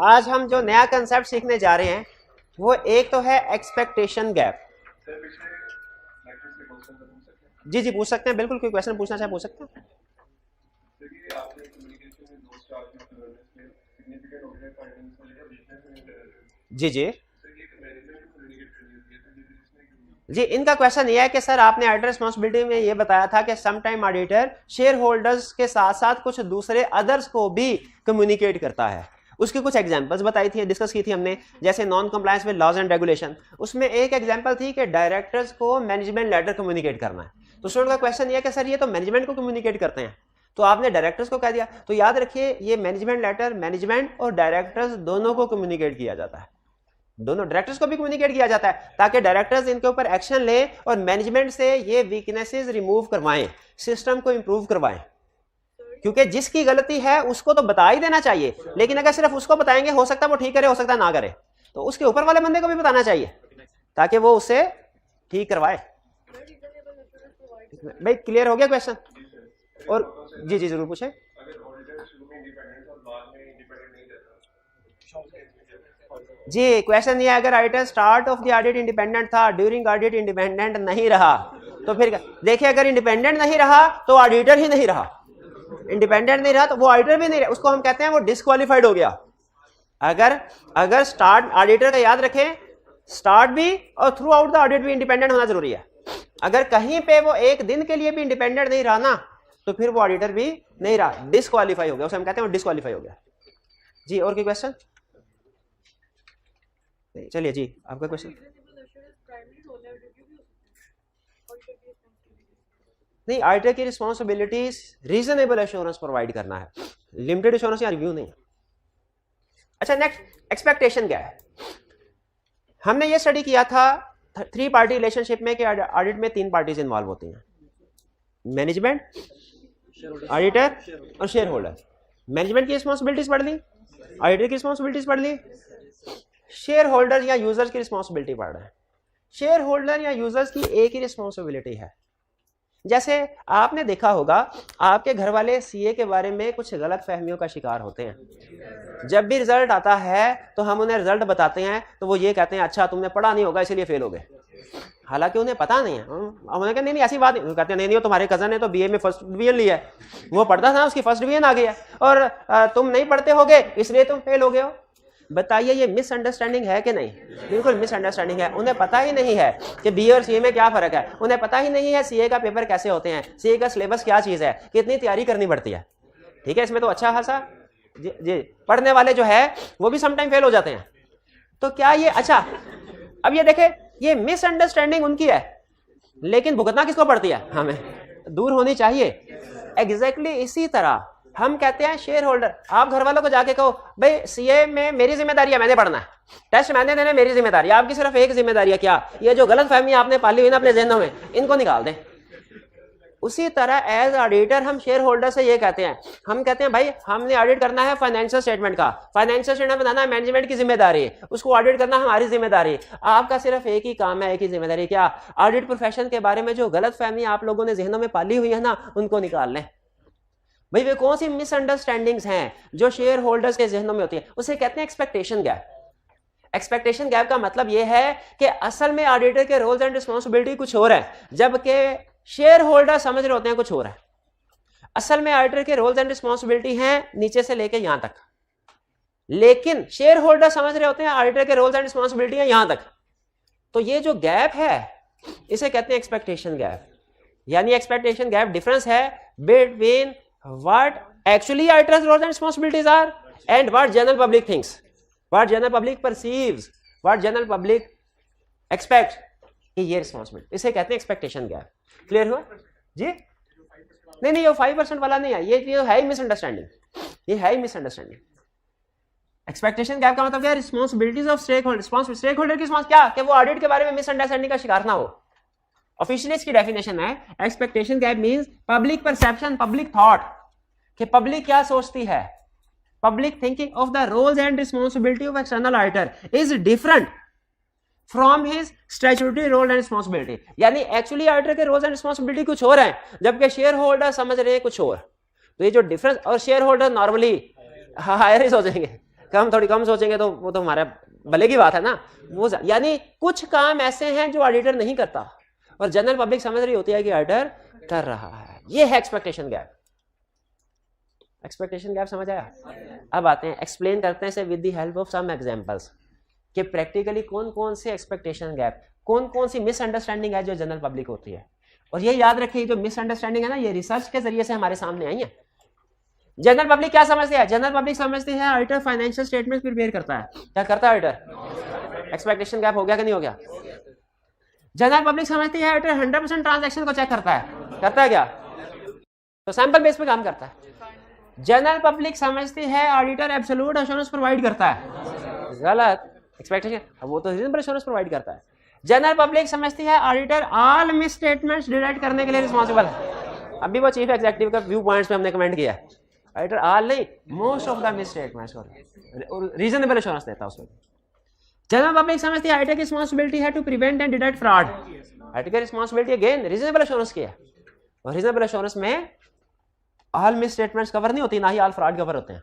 आज हम जो नया कंसेप्ट सीखने जा रहे हैं वो एक तो है एक्सपेक्टेशन गैप। जी जी पूछ सकते हैं, बिल्कुल कोई क्वेश्चन पूछना चाहे पूछ सकते हैं। जी जी जी, इनका क्वेश्चन ये है कि सर आपने ऑडिटर रिस्पॉन्सिबिलिटी में ये बताया था कि some time auditor shareholders के साथ साथ कुछ दूसरे अदर्स को भी कम्युनिकेट करता है। उसकी कुछ एग्जांपल्स बताई थी, डिस्कस की थी हमने, जैसे non compliance with laws and regulation. उसमें एक एग्जांपल थी कि डायरेक्टर्स को मैनेजमेंट लेटर कम्युनिकेट करना है। तो स्टूडेंट का क्वेश्चन ये है कि सर ये तो मैनेजमेंट को कम्युनिकेट करते हैं, तो आपने डायरेक्टर्स को कह दिया। तो याद रखिए ये मैनेजमेंट लेटर मैनेजमेंट और डायरेक्टर्स दोनों को कम्युनिकेट किया जाता है, दोनों डायरेक्टर्स को भी कम्युनिकेट किया जाता है ताकि डायरेक्टर्स इनके ऊपर एक्शन ले और मैनेजमेंट से ये वीकनेसेस रिमूव करवाएं, सिस्टम को इंप्रूव करवाएं। क्योंकि जिसकी गलती है उसको तो बता ही देना चाहिए, लेकिन अगर सिर्फ उसको बताएंगे हो सकता है वो ठीक करे, हो सकता है ना करे, तो उसके ऊपर वाले बंदे को भी बताना चाहिए ताकि वो उससे ठीक करवाए। भाई क्लियर हो गया क्वेश्चन? और जी जी जरूर पूछे। जी क्वेश्चन ये, अगर auditor start of the audit independent था, ड्यूरिंग ऑडिट इंडिपेंडेंट नहीं रहा, तो फिर देखिए अगर इंडिपेंडेंट नहीं रहा तो ऑडिटर ही नहीं रहा, इंडिपेंडेंट नहीं रहा तो वो ऑडिटर भी नहीं रहा, उसको हम कहते हैं वो डिस्क्वालीफाइड हो गया। अगर स्टार्ट ऑडिटर का याद रखें, स्टार्ट भी और थ्रू आउट द ऑडिट भी इंडिपेंडेंट होना जरूरी है। अगर कहीं पे वो एक दिन के लिए भी इंडिपेंडेंट नहीं रहा ना तो फिर वो ऑडिटर भी नहीं रहा, डिस्क्वालीफाई हो गया, उसे हम कहते हैं वो डिस्क्वालीफाई हो गया। जी और कोई क्वेश्चन? चलिए जी आपका क्वेश्चन। नहीं, ऑडिटर की रिस्पॉन्सिबिलिटीज रीजनेबल एश्योरेंस प्रोवाइड करना है, लिमिटेड एश्योरेंस या रिव्यू नहीं। अच्छा नेक्स्ट, एक्सपेक्टेशन क्या है? हमने ये स्टडी किया था 3 पार्टी रिलेशनशिप में कि ऑडिट में 3 पार्टीज इन्वॉल्व होती हैं, मैनेजमेंट, ऑडिटर और शेयर होल्डर। मैनेजमेंट की रिस्पॉन्सिबिलिटीज पढ़ ली, ऑडिटर की रिस्पॉन्सिबिलिटीज पढ़ ली, शेयर होल्डर या यूजर्स की रिस्पॉन्सिबिलिटी पढ़ रहे हैं। शेयर होल्डर या यूजर्स की एक ही रिस्पॉन्सिबिलिटी है। जैसे आपने देखा होगा आपके घर वाले सीए के बारे में कुछ गलत फहमियों का शिकार होते हैं। जब भी रिजल्ट आता है तो हम उन्हें रिजल्ट बताते हैं तो वो ये कहते हैं अच्छा तुमने पढ़ा नहीं होगा इसीलिए फेल हो गए, हालांकि उन्हें पता नहीं है। उन्होंने कहा नहीं ऐसी बात नहीं, कहते हैं नहीं तुम्हारे कजन ने तो बीए में फर्स्ट डिवीजन लिया है, वो पढ़ता था उसकी फर्स्ट डिवीजन आ गया और तुम नहीं पढ़ते होगे इसलिए तुम फेल हो गए हो। बताइए ये मिसअंडरस्टैंडिंग है कि नहीं? बिल्कुल मिसअंडरस्टैंडिंग है। उन्हें पता ही नहीं है कि बीए और सीए में क्या फर्क है, उन्हें पता ही नहीं है सीए का पेपर कैसे होते हैं, सीए का सिलेबस क्या चीज है, कितनी तैयारी करनी पड़ती है। ठीक है, इसमें तो अच्छा खासा जी पढ़ने वाले जो है वो भी समटाइम फेल हो जाते हैं। तो क्या ये अच्छा, अब ये देखे ये मिसअंडरस्टैंडिंग उनकी है लेकिन भुगतना किसको पड़ती है? हमें। दूर होनी चाहिए। एग्जैक्टली इसी तरह हम कहते हैं शेयर होल्डर, आप घर वालों को जाके कहो भाई सीए में मेरी जिम्मेदारी है, मैंने पढ़ना है, टेस्ट मैंने देना, मेरी जिम्मेदारी, आपकी सिर्फ एक जिम्मेदारी है। क्या? ये जो गलत फहमी आपने पाली हुई ना अपने जहनों में, इनको निकाल दें। उसी तरह एज ऑडिटर हम शेयर होल्डर से ये कहते हैं, हम कहते हैं भाई हमने ऑडिट करना है फाइनेंशियल स्टेटमेंट का, फाइनेंशियल स्टेटमेंट बनाना है मैनेजमेंट की जिम्मेदारी है, उसको ऑडिट करना हमारी जिम्मेदारी। आपका सिर्फ एक ही काम है, एक ही जिम्मेदारी। क्या? ऑडिट प्रोफेशन के बारे में जो गलत फहमी आप लोगों ने जहनों में पाली हुई है ना, उनको निकाल लें। भाई वे कौन सी मिसअंडरस्टैंडिंग्स हैं जो शेयर होल्डर्स के जहनों में होती है, उसे कहते हैं एक्सपेक्टेशन गैप। एक्सपेक्टेशन गैप का मतलब यह है कि असल में ऑडिटर के रोल्स एंड रिस्पॉन्सिबिलिटी कुछ और है, जबकि शेयर होल्डर समझ रहे होते हैं कुछ और है। असल में ऑडिटर के रोल्स एंड रिस्पॉन्सिबिलिटी हैं नीचे से लेके यहां तक, लेकिन शेयर होल्डर समझ रहे होते हैं ऑडिटर के रोल्स एंड रिस्पॉन्सिबिलिटी है यहां तक। तो ये जो गैप है इसे कहते हैं एक्सपेक्टेशन गैप। यानी एक्सपेक्टेशन गैप डिफरेंस है between what actually auditor's roles and responsibilities are and what general public thinks, what general public perceives, what general public expects कि ये रिस्पॉन्सिबिलिटी, इसे कहते हैं एक्सपेक्टेशन गैप। क्लियर हुआ जी? नहीं ये 5% वाला नहीं है, ये है ही मिसअंडरस्टैंडिंग, ये है ही मिसअंडरस्टैंडिंग। एक्सपेक्टेशन गैप का मतलब क्या है? Responsibilities of stakeholder. Stakeholder की रिस्पॉन्स क्या? कि वो ऑडिट के बारे में मिसअंडरस्टैंडिंग का शिकार ना हो। ऑफिशियली इसकी डेफिनेशन है, expectation gap means public perception, public thought, कि पब्लिक क्या सोचती है, public thinking of the roles and responsibility of external auditor is different from his statutory role and responsibility. यानी एक्चुअली ऑडिटर के रोल्स एंड रिस्पॉन्सिबिलिटी कुछ और हैं, जबकि शेयर होल्डर समझ रहे हैं कुछ और। तो ये जो डिफरेंस, और शेयर होल्डर नॉर्मली हायर ही सोचेंगे, कम थोड़ी कम सोचेंगे, तो वो तो हमारे भले की बात है ना। वो यानी कुछ काम ऐसे हैं जो ऑडिटर नहीं करता और जनरल पब्लिक समझ रही होती है कि ऑडिटर कर रहा है। ये है एक्सपेक्टेशन गैप। एक्सपेक्टेशन गैप समझ आया? अब आते हैं, एक्सप्लेन करते हैं इसे with the help of some examples कि प्रैक्टिकली कौन कौन से एक्सपेक्टेशन गैप, कौन कौन सी मिसअंडरस्टैंडिंग है जो जनरल पब्लिक होती है। और ये याद रखिए, जो मिसअंडरस्टैंडिंग है ना, ये रिसर्च के जरिए से हमारे सामने आई है। जनरल पब्लिक क्या समझती है? जनरल पब्लिक समझती है ऑडिटर फाइनेंशियल स्टेटमेंट प्रिपेयर करता है। क्या करता है ऑडिटर? एक्सपेक्टेशन गैप हो गया कि नहीं हो गया? जनरल पब्लिक समझती है ऑडिटर 100% ट्रांजैक्शन को चेक करता है। करता है क्या? तो सैंपल बेस पे काम करता है। जनरल पब्लिक समझती है ऑडिटर एब्सोल्यूट एश्योरेंस प्रोवाइड करता है। गलत। एक्सपेक्टेशन, वो तो रीजनेबल एश्योरेंस प्रोवाइड करता है। जनरल पब्लिक समझती है auditor all miss statements detect करने के लिए रिस्पांसिबल है। अभी वो चीफ एग्जीक्यूटिव का व्यू पॉइंट्स पे हमने कमेंट किया है, ऑडिटर ऑल नहीं, most of the miss statements और रीजनेबल एश्योरेंस देता है उसमें। जनरल पब्लिक समझती है ऑडिटर की रिस्पांसिबिलिटी है to prevent and detect fraud. Auditor की रिस्पांसिबिलिटी अगेन रीजनेबल एश्योरेंस की है, और रीजनेबल एश्योरेंस में ऑल मिस स्टेटमेंट्स कवर नहीं होती, ना ही ऑल फ्रॉड कवर होते हैं।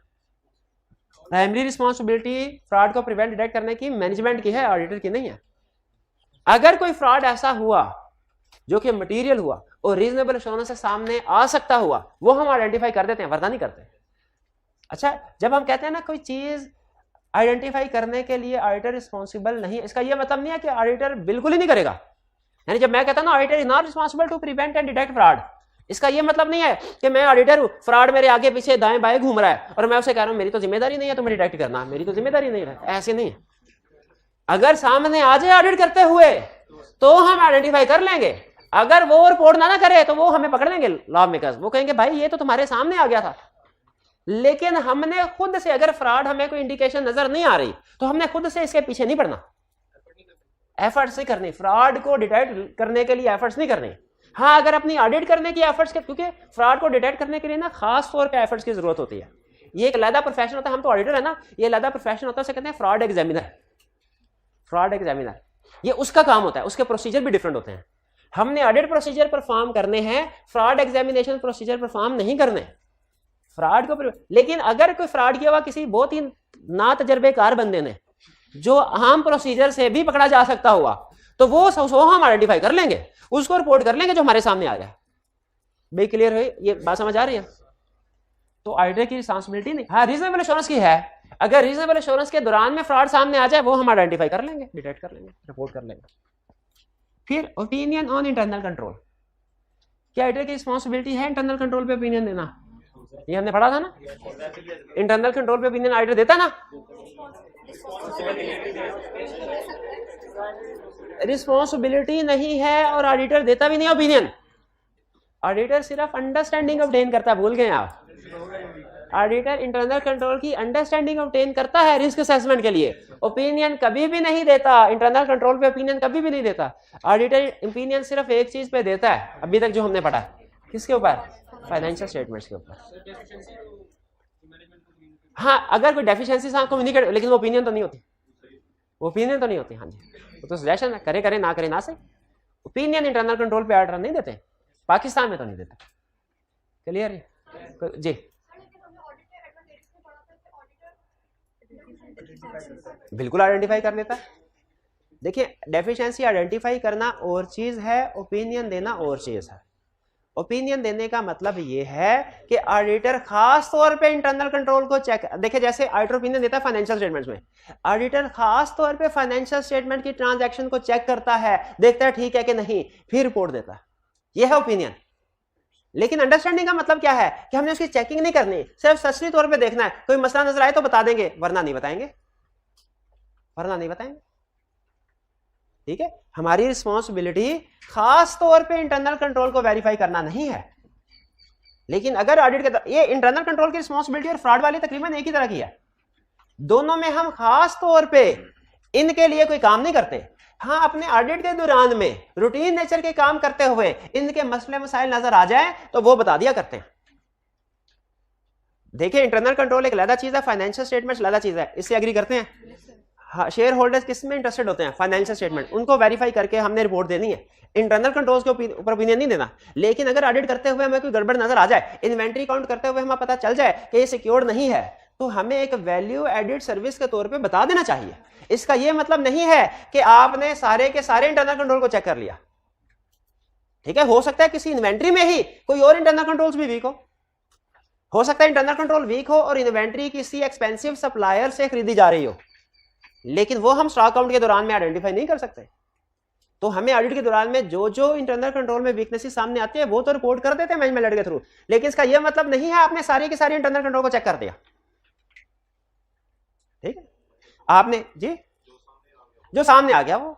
प्राइमरी रिस्पांसिबिलिटी फ्रॉड को प्रिवेंट डिटेक्ट करने की मैनेजमेंट की है, ऑडिटर की नहीं है। अगर कोई फ्रॉड ऐसा हुआ जो कि मटेरियल हुआ और रीजनेबल एश्योरेंस से सामने आ सकता हुआ, वो हम आइडेंटिफाई कर देते हैं, वरना नहीं करते। अच्छा, जब हम कहते हैं ना कोई चीज आइडेंटिफाई करने के लिए ऑडिटर रिस्पॉन्सिबल नहीं है, इसका यह मतलब नहीं है कि ऑडिटर बिल्कुल ही नहीं करेगा। यानी जब मैं कहता हूं ना auditor is not responsible to prevent and detect fraud, इसका यह मतलब नहीं है कि मैं ऑडिटर हूं, फ्रॉड मेरे आगे पीछे दाएं बाएं घूम रहा है और मैं उसे कह रहा हूं मेरी तो जिम्मेदारी नहीं है तुम्हें डिटेक्ट करना, मेरी तो जिम्मेदारी नहीं है। ऐसे नहीं है। अगर सामने आ जाए ऑडिट करते हुए तो हम आइडेंटिफाई कर लेंगे। अगर वो रिपोर्ट ना करे तो वो हमें पकड़ लेंगे लॉ मेकर्स, वो कहेंगे भाई ये तो तुम्हारे सामने आ गया था। लेकिन हमने खुद से, अगर फ्रॉड हमें कोई इंडिकेशन नजर नहीं आ रही तो हमने खुद से इसके पीछे नहीं पड़ना, एफर्ट्स नहीं करनी, फ्रॉड को डिटेक्ट करने के लिए एफर्ट्स नहीं करने। हाँ, अगर अपनी ऑडिट करने की एफर्ट्स, क्योंकि फ्रॉड को डिटेक्ट करने के लिए ना खास तौर पे एफर्ट्स की जरूरत होती है। ये एक अलग प्रोफेशन होता है, हम तो ऑडिटर है ना, ये अलग प्रोफेशन होता है, उसे कहते हैं फ्रॉड एग्जामिनर। फ्रॉड एग्जामिनर ये उसका काम होता है, उसके प्रोसीजर भी डिफरेंट होते हैं। हमने ऑडिट प्रोसीजर परफॉर्म करने हैं, फ्रॉड एग्जामिनेशन प्रोसीजर परफॉर्म नहीं करने फ्रॉड को। लेकिन अगर कोई फ्रॉड किया हुआ किसी बहुत ही ना तजर्बेकार बंदे ने, जो आम प्रोसीजर से भी पकड़ा जा सकता हुआ, तो वो हम आइडेंटिफाई कर लेंगे, उसको रिपोर्ट कर लेंगे जो हमारे सामने आ जाए। बे क्लियर है? ये बात समझ आ रही है? तो ऑडिटर की रिस्पांसिबिलिटी नहीं, हाँ रीजनेबल एश्योरेंस की है। अगर रीजनेबल एश्योरेंस के दौरान में फ्रॉड सामने आ जाए, वो हम आइडेंटिफाई कर लेंगे, डिटेक्ट कर लेंगे, रिपोर्ट कर लेंगे। फिर ओपिनियन ऑन इंटरनल कंट्रोल, क्या ऑडिटर की रिस्पांसिबिलिटी है इंटरनल कंट्रोल पे ओपिनियन देना? ये हमने पढ़ा था ना, इंटरनल कंट्रोल पे ओपिनियन ऑडिटर देता ना। रिस्पांसिबिलिटी नहीं है और ऑडिटर देता भी नहीं ओपिनियन। ऑडिटर सिर्फ अंडरस्टैंडिंग ऑब्टेन करता है, भूल गए आप? ऑडिटर इंटरनल कंट्रोल की अंडरस्टैंडिंग ऑब्टेन करता है रिस्क असेसमेंट के लिए, ओपिनियन कभी भी नहीं देता। इंटरनल कंट्रोल पे ओपिनियन कभी भी नहीं देता। ऑडिटर ओपिनियन सिर्फ एक चीज पे देता है अभी तक जो हमने पढ़ा, किसके ऊपर? फाइनेंशियल स्टेटमेंट्स के ऊपर। हाँ, अगर कोई डेफिशिएंसी कम्युनिकेट, लेकिन वो ओपिनियन तो नहीं होती, ओपिनियन तो नहीं होती। हाँ जी, वो तो सजेशन है, करे करे ना करे ना से। ओपिनियन इंटरनल कंट्रोल पे ऑर्डर नहीं देते, पाकिस्तान में तो नहीं देते। क्लियर है जी? बिल्कुल आइडेंटिफाई कर लेता है। देखिए, डेफिशिएंसी आइडेंटिफाई करना और चीज है, ओपिनियन देना और चीज है। ओपिनियन देने का मतलब ये है कि ऑडिटर खास तौर पे इंटरनल कंट्रोल को चेक, देखिए जैसे ऑडिटर ओपिनियन देता है फाइनेंशियल स्टेटमेंट्स में, ऑडिटर खास तौर पे फाइनेंशियल स्टेटमेंट की ट्रांजैक्शन को चेक करता है, देखता है ठीक है कि नहीं, फिर रिपोर्ट देता है। यह है ओपिनियन। लेकिन अंडरस्टैंडिंग का मतलब क्या है कि हमने उसकी चेकिंग नहीं करनी, सिर्फ सचरी तौर पे देखना है। कोई मसला नजर आए तो बता देंगे, वरना नहीं बताएंगे, वरना नहीं बताएंगे। ठीक है, हमारी रिस्पॉन्सिबिलिटी खास तौर पे इंटरनल कंट्रोल को वेरीफाई करना नहीं है। लेकिन अगर ऑडिट के, ये इंटरनल कंट्रोल की रिस्पॉन्सिबिलिटी और फ्रॉड वाली तकरीबन एक ही तरह की है। दोनों में हम खास तौर पे इनके लिए कोई काम नहीं करते। हाँ, अपने ऑडिट के दौरान में रूटीन नेचर के काम करते हुए इनके मसले मसाइल नजर आ जाए तो वो बता दिया करते हैं। देखिए, इंटरनल कंट्रोल एक अलग चीज है, फाइनेंशियल स्टेटमेंट्स अलग चीज है। इससे एग्री करते हैं? हाँ, शेयर होल्डर्स किस में इंटरेस्टेड होते हैं? फाइनेंशियल स्टेटमेंट, उनको वेरीफाई करके हमने रिपोर्ट देनी है, इंटरनल कंट्रोल्स के ऊपर ओपिनियन नहीं देना। लेकिन अगर ऑडिट करते हुए हमें कोई गड़बड़ नजर आ जाए, इन्वेंट्री काउंट करते हुए हमें पता चल जाए कि ये सिक्योर्ड नहीं है, तो हमें एक वैल्यू एडेड सर्विस के तौर पे बता देना चाहिए। इसका ये मतलब नहीं है कि आपने सारे के सारे इंटरनल कंट्रोल को चेक कर लिया। ठीक है, हो सकता है किसी इन्वेंट्री में ही कोई और इंटरनल कंट्रोल्स भी वीक हो सकता है इंटरनल कंट्रोल वीक हो और इन्वेंट्री किसी एक्सपेंसिव सप्लायर से खरीदी जा रही हो, लेकिन वो हम स्टॉक काउंट के दौरान में आइडेंटिफाई नहीं कर सकते। तो हमें ऑडिट के दौरान में जो जो इंटरनल कंट्रोल में वीकनेसेस सामने आती है वो तो रिपोर्ट कर देते हैं मैनेजमेंट लेटर के थ्रू, लेकिन इसका यह मतलब नहीं है आपने सारी की सारी इंटरनल कंट्रोल को चेक कर दिया। ठीक है, आपने जी जो सामने आ गया वो,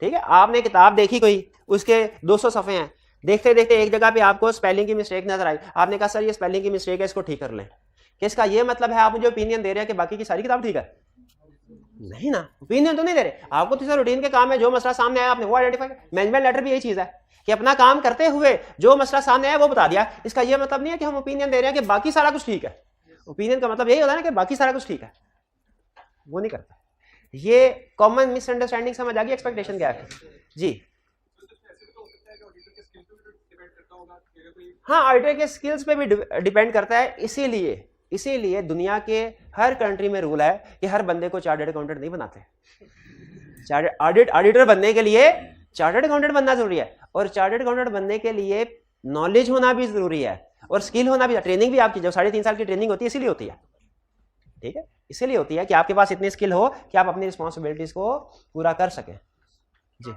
ठीक है, आपने किताब देखी कोई, उसके 200 सफ़े हैं, देखते देखते एक जगह पे आपको स्पेलिंग की मिस्टेक नजर आई, आपने कहा सर ये स्पेलिंग की मिस्टेक है, इसको ठीक कर लें। कि इसका ये मतलब है आप मुझे ओपिनियन दे रहे हैं कि बाकी की सारी किताब ठीक है? नहीं ना, ओपिनियन तो नहीं दे रहे आपको, तो रूटीन के काम है, जो मसला सामने आया आपने वो आइडेंटिफाई। मैनेजमेंट लेटर भी यही चीज है कि अपना काम करते हुए जो मसला सामने आया वो बता दिया। इसका ये मतलब नहीं है कि हम ओपिनियन दे रहे हैं कि बाकी सारा कुछ ठीक है। ओपिनियन का मतलब यही होता है ना कि बाकी सारा कुछ ठीक है, वो नहीं करता। ये कॉमन मिसअंडरस्टैंडिंग समझ आ गई, एक्सपेक्टेशन क्या है जी? हाँ, ऑडिटर के स्किल्स पे भी डिपेंड करता है। इसीलिए दुनिया के हर कंट्री में रूल है कि हर बंदे को चार्टर्ड अकाउंटेंट नहीं बनाते। ऑडिटर बनने के लिए चार्टर्ड अकाउंटेंट बनना जरूरी है, और चार्टर्ड अकाउंटेंट बनने के लिए नॉलेज होना भी जरूरी है और स्किल होना भी। ट्रेनिंग भी आपकी जो 3.5 साल की ट्रेनिंग होती है इसीलिए होती है। ठीक है, इसीलिए होती है कि आपके पास इतनी स्किल हो कि आप अपनी रिस्पॉन्सिबिलिटीज को पूरा कर सकें। जी,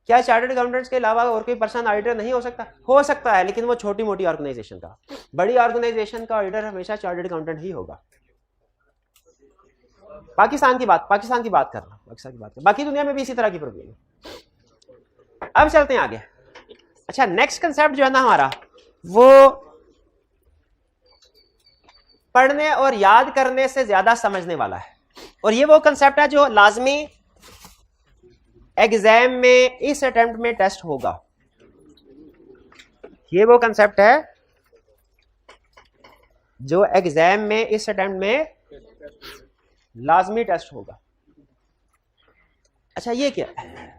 क्या चार्टर्ड अकाउंटेंट्स के अलावा और कोई पर्सन ऑडिटर नहीं हो सकता? हो सकता है, लेकिन वो छोटी मोटी ऑर्गेनाइजेशन का। बड़ी ऑर्गेनाइजेशन का ऑडिटर हमेशा चार्टर्ड अकाउंटेंट ही होगा। पाकिस्तान की बात कर रहा हूं, बाकी दुनिया में भी इसी तरह की प्रॉब्लम है। अब चलते हैं आगे। अच्छा, नेक्स्ट कंसेप्ट जो है ना हमारा, वो पढ़ने और याद करने से ज्यादा समझने वाला है, और ये वो कंसेप्ट है जो लाजमी एग्जाम में इस अटेम्प्ट में टेस्ट होगा। ये वो कंसेप्ट है जो एग्जाम में इस अटेम्प्ट में लाजमी टेस्ट होगा। अच्छा, ये क्या है?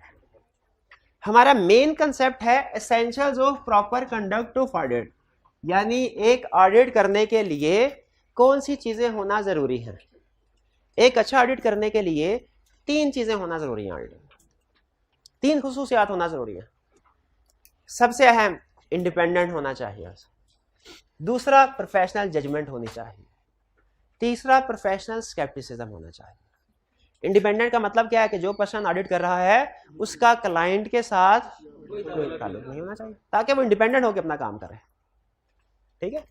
हमारा मेन कंसेप्ट है essentials of proper conduct of audit, यानी एक ऑडिट करने के लिए कौन सी चीजें होना जरूरी है। एक अच्छा ऑडिट करने के लिए 3 चीजें होना जरूरी है, ऑडिट 3 खुसूसियात होना जरूरी है। सबसे अहम, इंडिपेंडेंट होना चाहिए। दूसरा, प्रोफेशनल जजमेंट होनी चाहिए। तीसरा, प्रोफेशनल स्केप्टिसिज्म होना चाहिए। इंडिपेंडेंट का मतलब क्या है कि जो पर्सन ऑडिट कर रहा है उसका क्लाइंट के साथ कोई ताल्लुक नहीं होना चाहिए, ताकि वो इंडिपेंडेंट होकर अपना काम करे। ठीक है,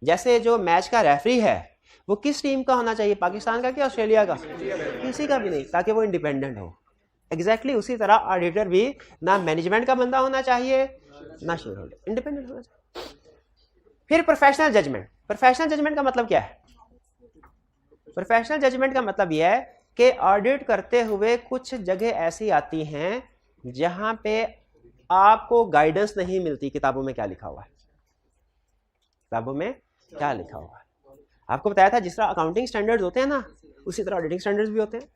जैसे जो मैच का रेफरी है वो किस टीम का होना चाहिए? पाकिस्तान का कि ऑस्ट्रेलिया का? किसी का भी नहीं, ताकि वो इंडिपेंडेंट हो। एग्जैक्टली उसी तरह ऑडिटर भी ना मैनेजमेंट का बंदा होना चाहिए ना शेयर होल्डर, इंडिपेंडेंट होना चाहिए। फिर प्रोफेशनल जजमेंट का मतलब क्या है? प्रोफेशनल जजमेंट का मतलब यह है कि ऑडिट करते हुए कुछ जगह ऐसी आती हैं जहां पे आपको गाइडेंस नहीं मिलती किताबों में क्या लिखा हुआ है। किताबों में क्या लिखा हुआ है आपको बताया था, जिस तरह अकाउंटिंग स्टैंडर्ड्स होते हैं ना, उसी तरह ऑडिटिंग स्टैंडर्ड्स भी होते हैं।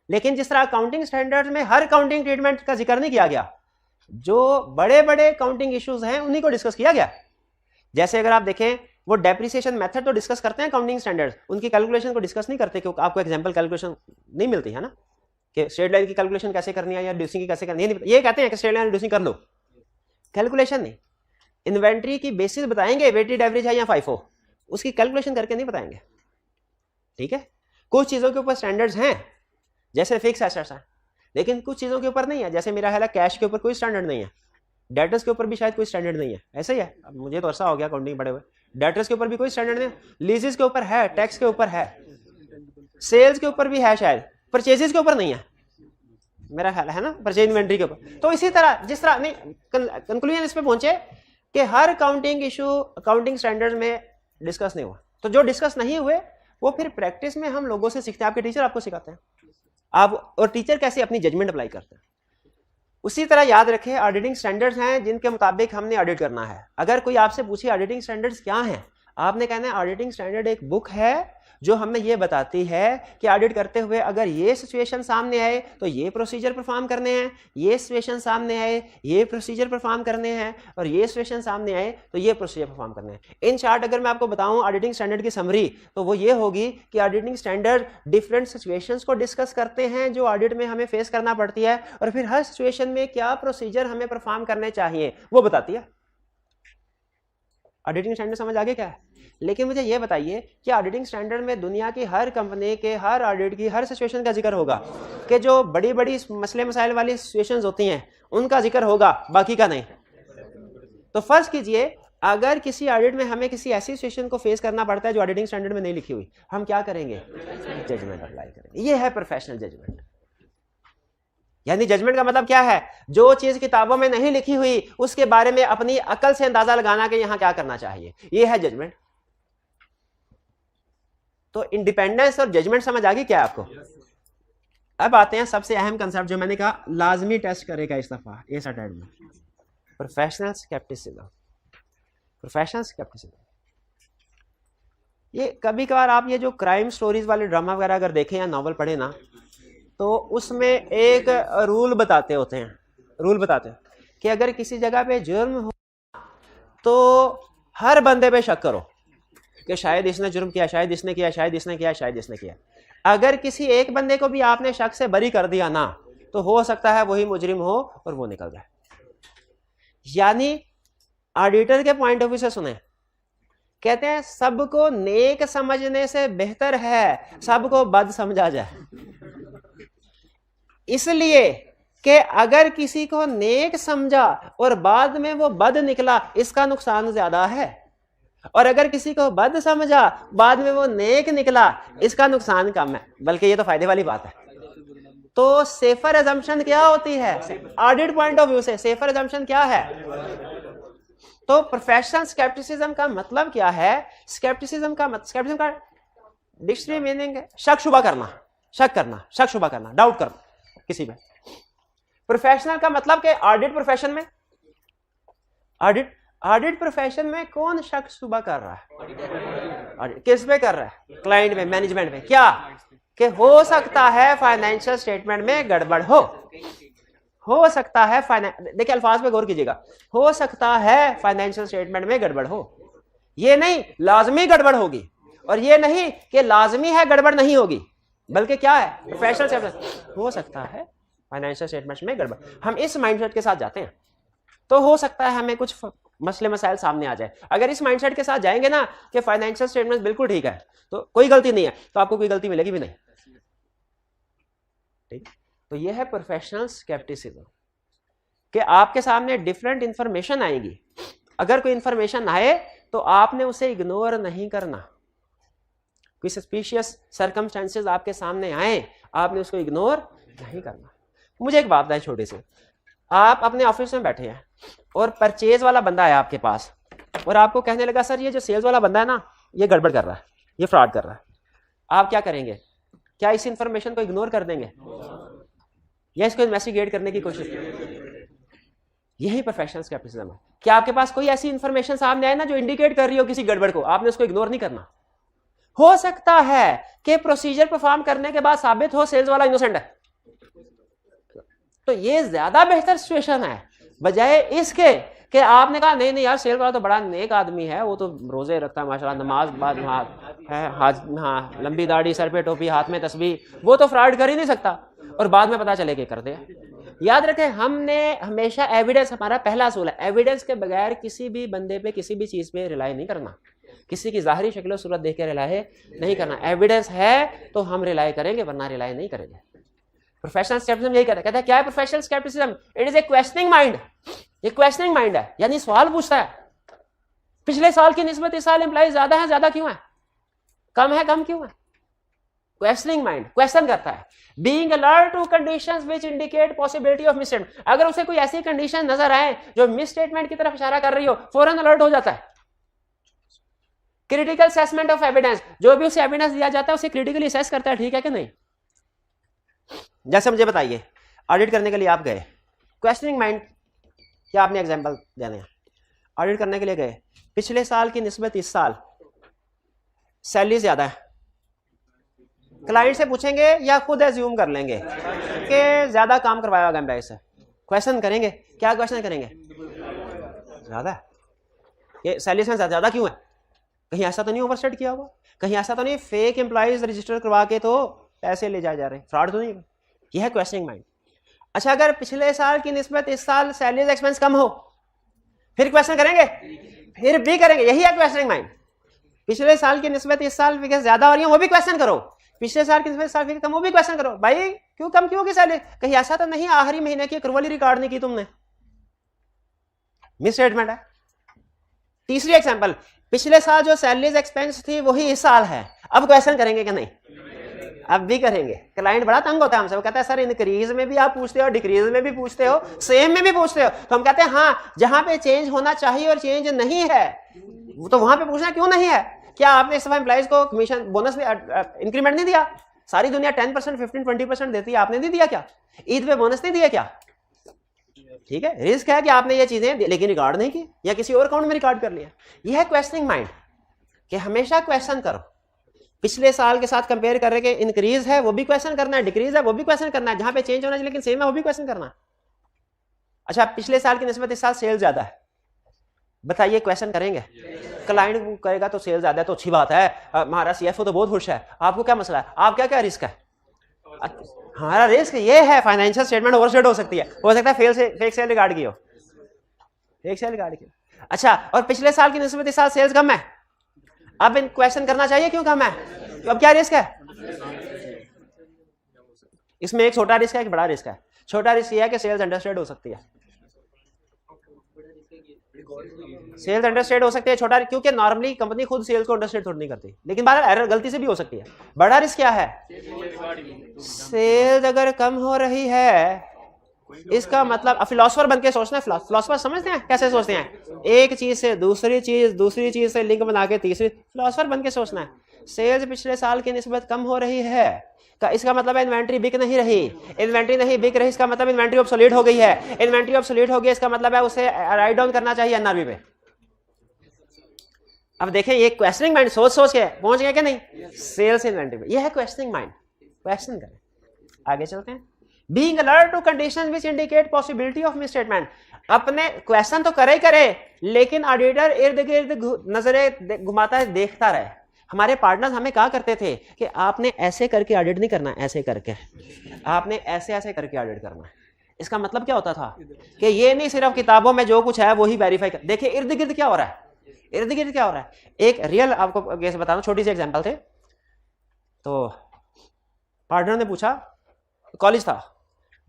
लेकिन जिस तरह अकाउंटिंग स्टैंडर्ड्स में हर अकाउंटिंग ट्रीटमेंट का जिक्र नहीं किया गया, जो बड़े बड़े अकाउंटिंग इश्यूज हैं उन्हीं को डिस्कस किया गया। जैसे अगर आप देखें, वो डेप्रिसिएशन मेथड तो डिस्कस करते हैं अकाउंटिंग स्टैंडर्ड्स, उनकी कैलकुलेशन को डिस्कस नहीं करते, क्योंकि आपको एग्जांपल कैलकुलेशन नहीं मिलती है ना, कि स्ट्रेट लाइन की कैलकुलेशन कैसे करनी है या रिड्यूसिंग की कैसे करनी है। ये कहते हैं कि स्ट्रेट लाइन रिड्यूसिंग कर लो, कैलकुलेशन नहीं। इन्वेंट्री की बेसिस बताएंगे, वेटेड एवरेज है या FIFO, उसकी कैलकुलेशन करके नहीं बताएंगे। ठीक है, कुछ चीजों के ऊपर स्टैंडर्ड्स हैं, जैसे फिक्स एसेट्स हैं, लेकिन कुछ चीजों के ऊपर नहीं है। जैसे मेरा ख्याल है कैश के ऊपर कोई स्टैंडर्ड नहीं है, डेटर्स के ऊपर भी शायद कोई स्टैंडर्ड नहीं है, ऐसे ही है। अब मुझे तो अरसा हो गया अकाउंटिंग पढ़े हुए, डेटर्स के ऊपर भी कोई स्टैंडर्ड नहीं, लीजेस के ऊपर है, टैक्स के ऊपर है, सेल्स के ऊपर भी है, शायद परचेजेस के ऊपर नहीं है मेरा ख्याल है ना, परचेज इन्वेंट्री के ऊपर। तो इसी तरह जिस तरह नहीं, कंक्लूजन इस पे पहुंचे कि हर अकाउंटिंग इशू अकाउंटिंग स्टैंडर्ड में डिस्कस नहीं हुआ, तो जो डिस्कस नहीं हुए वो फिर प्रैक्टिस में हम लोगों से सीखते हैं, आपके टीचर आपको सिखाते हैं, आप और टीचर कैसे अपनी जजमेंट अप्लाई करते हैं। उसी तरह याद रखें ऑडिटिंग स्टैंडर्ड्स हैं जिनके मुताबिक हमने ऑडिट करना है। अगर कोई आपसे पूछे ऑडिटिंग स्टैंडर्ड्स क्या हैं, आपने कहना है ऑडिटिंग स्टैंडर्ड एक बुक है जो हमें ये बताती है कि ऑडिट करते हुए अगर ये सिचुएशन सामने आए तो ये प्रोसीजर परफॉर्म करने हैं, ये सिचुएशन सामने आए ये प्रोसीजर परफॉर्म करने हैं, और ये सिचुएशन सामने आए तो ये प्रोसीजर परफॉर्म करने हैं। इन शॉर्ट अगर मैं आपको बताऊं ऑडिटिंग स्टैंडर्ड की समरी, तो वो ये होगी कि ऑडिटिंग स्टैंडर्ड डिफरेंट सिचुएशंस को डिस्कस करते हैं जो ऑडिट में हमें फेस करना पड़ती है, और फिर हर सिचुएशन में क्या प्रोसीजर हमें परफॉर्म करने चाहिए वो बताती है। ऑडिटिंग स्टैंडर्ड समझ आगे क्या है? लेकिन मुझे ये बताइए कि ऑडिटिंग स्टैंडर्ड में दुनिया की हर कंपनी के हर ऑडिट की हर सिचुएशन का जिक्र होगा कि जो बड़ी बड़ी मसले मसाइल वाली सिचुएशंस होती हैं उनका जिक्र होगा, बाकी का नहीं। तो फर्ज कीजिए अगर किसी ऑडिट में हमें किसी ऐसी सिचुएशन को फेस करना पड़ता है जो ऑडिटिंग स्टैंडर्ड में नहीं लिखी हुई, हम क्या करेंगे? जजमेंट अप्लाई करेंगे। ये है प्रोफेशनल जजमेंट। यानी जजमेंट का मतलब क्या है? जो चीज किताबों में नहीं लिखी हुई उसके बारे में अपनी अकल से अंदाजा लगाना कि यहां क्या करना चाहिए, ये है जजमेंट। तो इंडिपेंडेंस और जजमेंट समझ आ गई क्या आपको? अब आते हैं सबसे अहम कंसेप्ट जो मैंने कहा लाजमी टेस्ट करेगा इस दफा इस अटेम्प्ट में, प्रोफेशनल स्केप्टिसिज्म। प्रोफेशनल स्केप्टिसिज्म ये कभी कभार आप ये जो क्राइम स्टोरीज वाले ड्रामा वगैरह अगर देखें या नॉवल पढ़े ना, तो उसमें एक रूल बताते होते हैं, रूल बताते हैं कि अगर किसी जगह पे जुर्म हो तो हर बंदे पे शक करो कि शायद इसने जुर्म किया, शायद इसने किया, शायद इसने किया, शायद इसने किया। अगर किसी एक बंदे को भी आपने शक से बरी कर दिया ना, तो हो सकता है वही मुजरिम हो और वो निकल जाए। यानी ऑडिटर के पॉइंट ऑफ व्यू से सुने, कहते हैं सबको नेक समझने से बेहतर है सबको बद समझा जाए। इसलिए कि अगर किसी को नेक समझा और बाद में वो बद निकला, इसका नुकसान ज्यादा है, और अगर किसी को बद समझा बाद में वो नेक निकला, इसका नुकसान कम है, बल्कि ये तो फायदे वाली बात है। तो सेफर अजम्पशन क्या होती है ऑडिट पॉइंट ऑफ व्यू से? सेफर अजम्पशन क्या है? तो प्रोफेशनल स्केप्टिसिज्म का मतलब क्या है? स्केप्टिसिज्म का डिक्शनरी मीनिंग है शक शुबा करना, शक करना, शक शुबा करना, डाउट करना किसी में। प्रोफेशनल का मतलब कि ऑडिट प्रोफेशन में, ऑडिट प्रोफेशन में कौन शक शुबा कर रहा है? किस पे कर रहा है? क्लाइंट में, मैनेजमेंट में। क्या कि हो सकता है फाइनेंशियल स्टेटमेंट में गड़बड़ हो सकता है देखिए अल्फाज पे गौर कीजिएगा, हो सकता है फाइनेंशियल स्टेटमेंट में गड़बड़ हो, ये नहीं लाजमी गड़बड़ होगी, और ये नहीं कि लाजमी है गड़बड़ नहीं होगी, बल्कि क्या है? प्रोफेशनल स्टेटमेंट हो सकता है फाइनेंशियल स्टेटमेंट में गड़बड़। हम इस माइंडसेट के साथ जाते हैं तो हो सकता है हमें कुछ मसले मसाइल सामने आ जाए। अगर इस माइंडसेट के साथ जाएंगे ना कि फाइनेंशियल स्टेटमेंट बिल्कुल ठीक है तो कोई गलती नहीं है, तो आपको कोई गलती मिलेगी भी नहीं। ठीक, तो ये है प्रोफेशनल स्केप्टिसिज्म कि आपके सामने डिफरेंट इंफॉर्मेशन आएगी, अगर कोई इंफॉर्मेशन आए तो आपने उसे इग्नोर नहीं करना। कोई सस्पिशियस सर्कमस्टेंसेस आपके सामने आए, आपने उसको इग्नोर नहीं करना। मुझे एक बात है छोटी सी, आप अपने ऑफिस में बैठे हैं और परचेज वाला बंदा आया आपके पास और आपको कहने लगा सर ये जो सेल्स वाला बंदा है ना ये गड़बड़ कर रहा है, ये फ्रॉड कर रहा है। आप क्या करेंगे? क्या इस इंफॉर्मेशन को इग्नोर कर देंगे या इसको इन्वेस्टिगेट करने की कोशिश करेंगे? यही प्रोफेशनल स्केप्टिसिज्म है। क्या आपके पास कोई ऐसी इंफॉर्मेशन सामने आए ना जो इंडिकेट कर रही हो किसी गड़बड़ को, आपने उसको इग्नोर नहीं करना। हो सकता है कि प्रोसीजर परफॉर्म करने के बाद साबित हो सेल्स वाला इनोसेंट है, तो ये ज्यादा बेहतर सिचुएशन है बजाय इसके कि आपने कहा नहीं नहीं यार सेल वाला तो बड़ा नेक आदमी है, वो तो रोजे रखता है माशाल्लाह, नमाज बाद है, हाँ लंबी दाढ़ी, सर पे टोपी, हाथ में तस्बीह, वो तो फ्रॉड कर ही नहीं सकता, और बाद में पता चले कि कर दे। याद रखें हमने हमेशा एविडेंस, हमारा पहला असूल है, एविडेंस के बगैर किसी भी बंदे पे किसी भी चीज पे रिलाई नहीं करना, किसी की जाहिरी शक्ल सूरत देख के रिलाई नहीं करना। एविडेंस है तो हम रिलाई करेंगे वरना रिलाई नहीं करेंगे। प्रोफेशनल स्केप्टिसिज्म यही कहता है क्या है professional scepticism? It is a questioning mind. ये क्वेश्चनिंग माइंड है, यानी सवाल पूछता है पिछले साल की निस्बत इस साल एम्प्लॉय ज्यादा है, ज्यादा क्यों है, कम है, कम क्यों है? क्वेश्चनिंग माइंड क्वेश्चन करता है। Being alert to conditions which indicate possibility of misstatement, अगर उसे कोई ऐसी कंडीशन नजर आए जो मिसस्टेटमेंट की तरफ इशारा कर रही हो, फौरन अलर्ट हो जाता है। क्रिटिकल असेसमेंट ऑफ एविडेंस, जो भी उसे एविडेंस दिया जाता है उसे क्रिटिकली असेस करता है, ठीक है कि नहीं। जैसे मुझे बताइए, ऑडिट करने के लिए आप गए, क्वेश्चनिंग माइंड क्या आपने एग्जांपल देने हैं, ऑडिट करने के लिए गए, पिछले साल की निस्बत इस साल सैलरी ज्यादा है, क्लाइंट से पूछेंगे या खुद एज्यूम कर लेंगे कि ज्यादा काम करवाया होगा एम्प्लॉय से, क्वेश्चन करेंगे, क्या क्वेश्चन करेंगे, ज्यादा है, ये सैलरी से ज्यादा क्यों है, कहीं ऐसा तो नहीं ओवरस्टेट किया हुआ, कहीं ऐसा तो नहीं फेक एम्प्लॉयज रजिस्टर करवा के तो पैसे ले जाए जा रहे हैं, फ्रॉड तो नहीं, यह है क्वेश्चनिंग माइंड। अच्छा, अगर पिछले साल की निस्बत इस साल सैलरीज एक्सपेंस कम हो, फिर क्वेश्चन करेंगे, फिर भी करेंगे, यही है क्वेश्चनिंग माइंड। पिछले साल की निस्बत इस साल फिगर ज्यादा हो रही है, वो भी क्वेश्चन करो, पिछले साल की निस्बत साल फिगर कम, वो भी क्वेश्चन करो, भाई क्यों कम क्यों की सैलरी, कहीं ऐसा तो नहीं आखिरी महीने की अक्रूवल रिकॉर्ड नहीं की तुमने, मिस स्टेटमेंट है। तीसरी एग्जांपल, पिछले साल जो सैलरीज एक्सपेंस थी वही इस साल है, अब क्वेश्चन करेंगे कि नहीं, अब भी करेंगे। क्लाइंट बड़ा तंग होता है हमसे, वो कहता है सर इंक्रीज में भी आप पूछते हो, डिक्रीज में भी पूछते हो, सेम में भी पूछते हो, तो हम कहते हैं हाँ, जहां पे चेंज होना चाहिए और चेंज नहीं है तो वहां पे पूछना क्यों नहीं है। क्या आपने इस समय एम्प्लॉइज को कमीशन बोनस में इंक्रीमेंट नहीं दिया, सारी दुनिया 10%, 15%, 20% देती है, आपने नहीं दिया क्या, ईद पे बोनस नहीं दिया क्या, ठीक है, रिस्क है कि आपने ये चीजें लेकिन रिकॉर्ड नहीं की या किसी और अकाउंट में रिकॉर्ड कर लिया। यह है क्वेश्चनिंग माइंड कि हमेशा क्वेश्चन करो, पिछले साल के साथ कंपेयर कर रहे कि इंक्रीज है वो भी क्वेश्चन करना है, डिक्रीज है वो भी क्वेश्चन करना है, जहां पे चेंज होना चाहिए लेकिन सेम है वो भी क्वेश्चन करना है। अच्छा, पिछले साल की निस्बत इस साल सेल ज्यादा है, बताइए क्वेश्चन करेंगे, क्लाइंट करेगा तो सेल ज्यादा है तो अच्छी बात है, हमारा सीएफओ तो बहुत खुश है, आपको क्या मसला है, आप क्या क्या रिस्क है, हमारा रिस्क ये है फाइनेंशियल स्टेटमेंट ओवरस्टेट हो सकती है, हो सकता है फेक सेल रिकॉर्ड की हो, फेक सेल रिकॉर्ड की। अच्छा, और पिछले साल की निस्बत इस साल सेल्स कम है, अब इन क्वेश्चन करना चाहिए क्यों कम है, तो अब क्या रिस्क है, इसमें एक छोटा रिस्क है एक बड़ा रिस्क है। छोटा रिस्क ये है कि सेल्स अंडरस्टेट हो सकती है, सेल्स अंडरस्टेट हो सकती है, छोटा क्योंकि नॉर्मली कंपनी खुद सेल्स को अंडरस्टेट थोड़ी नहीं करती, लेकिन बार एरर गलती से भी हो सकती है। बड़ा रिस्क क्या है, सेल्स अगर कम हो रही है इसका मतलब, फिलोसोफर बन के सोचना है, फिलोसोफर समझते हैं कैसे सोचते हैं, एक चीज से दूसरी चीज से लिंक बना के तीसरी, फिलोसोफर बन के सोचना है। सेल्स पिछले साल की निस्बत कम हो रही है का इसका मतलब है इन्वेंट्री बिक नहीं रही, इन्वेंट्री नहीं बिक रही इसका मतलब इन्वेंट्री ऑब्सोलीट हो गई है, इन्वेंट्री ऑब्सोलीट हो गई इसका मतलब है उसे राइट डाउन करना चाहिए एनआरबी पे। अब देखें ये क्वेश्चनिंग माइंड सोच के पहुंच गया कि नहीं सेल्स इन्वेंट्री पे, ये है क्वेश्चनिंग माइंड। क्वेश्चन करें, आगे चलते हैं। Being alert to conditions which indicate possibility of misstatement, अपने क्वेश्चन तो करे लेकिन ऑडिटर इर्द गिर्द नजरें घुमाता है, देखता रहे। हमारे पार्टनर्स हमें कहा करते थे कि आपने ऐसे करके ऑडिट नहीं करना, ऐसे करके आपने ऐसे करके ऑडिट करना है। इसका मतलब क्या होता था कि ये नहीं सिर्फ किताबों में जो कुछ है वही वेरीफाई कर, देखिए इर्द गिर्द क्या हो रहा है, इर्द गिर्द क्या हो रहा है। एक रियल आपको केस बताना, छोटी सी एग्जांपल थे, तो पार्टनर ने पूछा, कॉलेज था,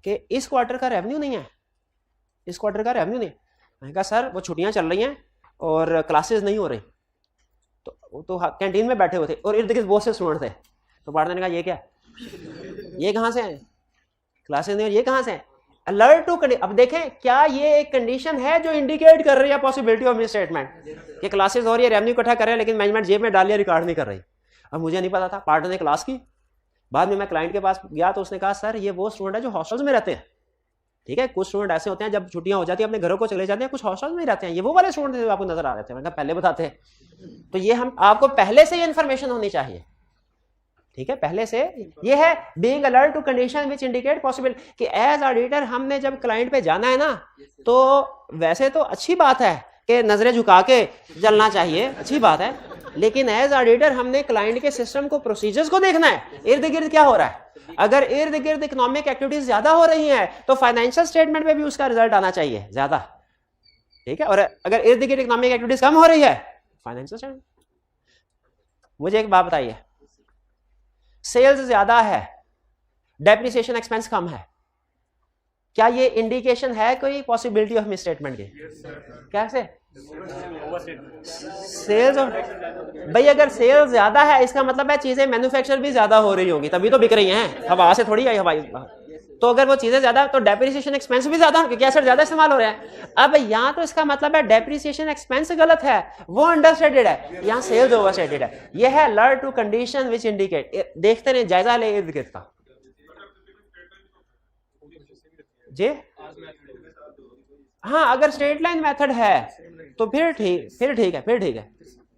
कि इस क्वार्टर का रेवेन्यू नहीं है, इस क्वार्टर का रेवेन्यू नहीं है। मैंने कहा सर वो छुट्टियां चल रही हैं और क्लासेस नहीं हो रही, तो कैंटीन में बैठे हुए थे और इर्द गिर्द बहुत से स्टूडेंट थे। तो पार्टनर ने कहा ये क्या, ये कहाँ से हैं, क्लासेस नहीं हो, ये कहाँ से हैं। अलर्ट टू कंडीशन, अब देखें क्या ये एक कंडीशन है जो इंडिकेट कर रही है पॉसिबिलिटी ऑफ मिसस्टेटमेंट, कि क्लासेस हो रही है, रेवेन्यू इकट्ठा कर रहे हैं लेकिन मैनेजमेंट जेब में डाल लिया, रिकॉर्ड नहीं कर रही। अब मुझे नहीं पता था, पार्टनर ने क्लास की, बाद में मैं क्लाइंट के पास गया तो उसने कहा सर ये वो स्टूडेंट है जो हॉस्टल्स में रहते हैं, ठीक है, कुछ स्टूडेंट ऐसे होते हैं जब छुट्टियां हो जाती है अपने घरों को चले जाते हैं, कुछ हॉस्टल्स में रहते हैं, ये वो वाले स्टूडेंट थे आपको नजर आ रहे थे। मैंने कहा पहले बताते, तो ये हम आपको पहले से ये इन्फॉर्मेशन होनी चाहिए, ठीक है, पहले से। ये है being alert to condition which indicate possible, कि एज ऑडिटर हमने जब क्लाइंट पे जाना है ना, तो वैसे तो अच्छी बात है कि नजरें झुका के चलना चाहिए, अच्छी बात है, लेकिन एज ऑडिटर हमने क्लाइंट के सिस्टम को, प्रोसीजर्स को देखना है, इर्द गिर्द क्या हो रहा है। अगर इर्द गिर्द इकोनॉमिक एक्टिविटीज ज्यादा हो रही हैं तो फाइनेंशियल स्टेटमेंट में भी उसका रिजल्ट आना चाहिए ज्यादा, ठीक है, और अगर इर्द गिर्द इकोनॉमिक एक्टिविटीज कम हो रही है फाइनेंशियल स्टेटमेंट। मुझे एक बात बताइए, सेल्स ज्यादा है, डेप्रिसिएशन एक्सपेंस कम है, क्या ये इंडिकेशन है कोई पॉसिबिलिटी ऑफ मिसस्टेटमेंट की? कैसे सेल्स, भाई अगर सेल्स ज्यादा है इसका मतलब है चीजें मैन्युफैक्चर भी ज्यादा हो रही होंगी, तभी तो बिक रही हैं, हवा से थोड़ी आई, हवाई तो अगर वो चीजें ज्यादा तो डेप्रिसिएशन एक्सपेंस भी ज्यादा क्योंकि एसेट ज्यादा इस्तेमाल हो रहे हैं। अब यहाँ तो इसका मतलब है डेप्रिसिएशन एक्सपेंस गलत है, वो अंडरस्टेटेड है, यहाँ सेल्स ओवरस्टेटेड है। ये है learn to condition which indicate. देखते रहे, जायजा ले इर्द गिर्द का जी। हाँ अगर स्ट्रेट लाइन मेथड है तो फिर ठीक है।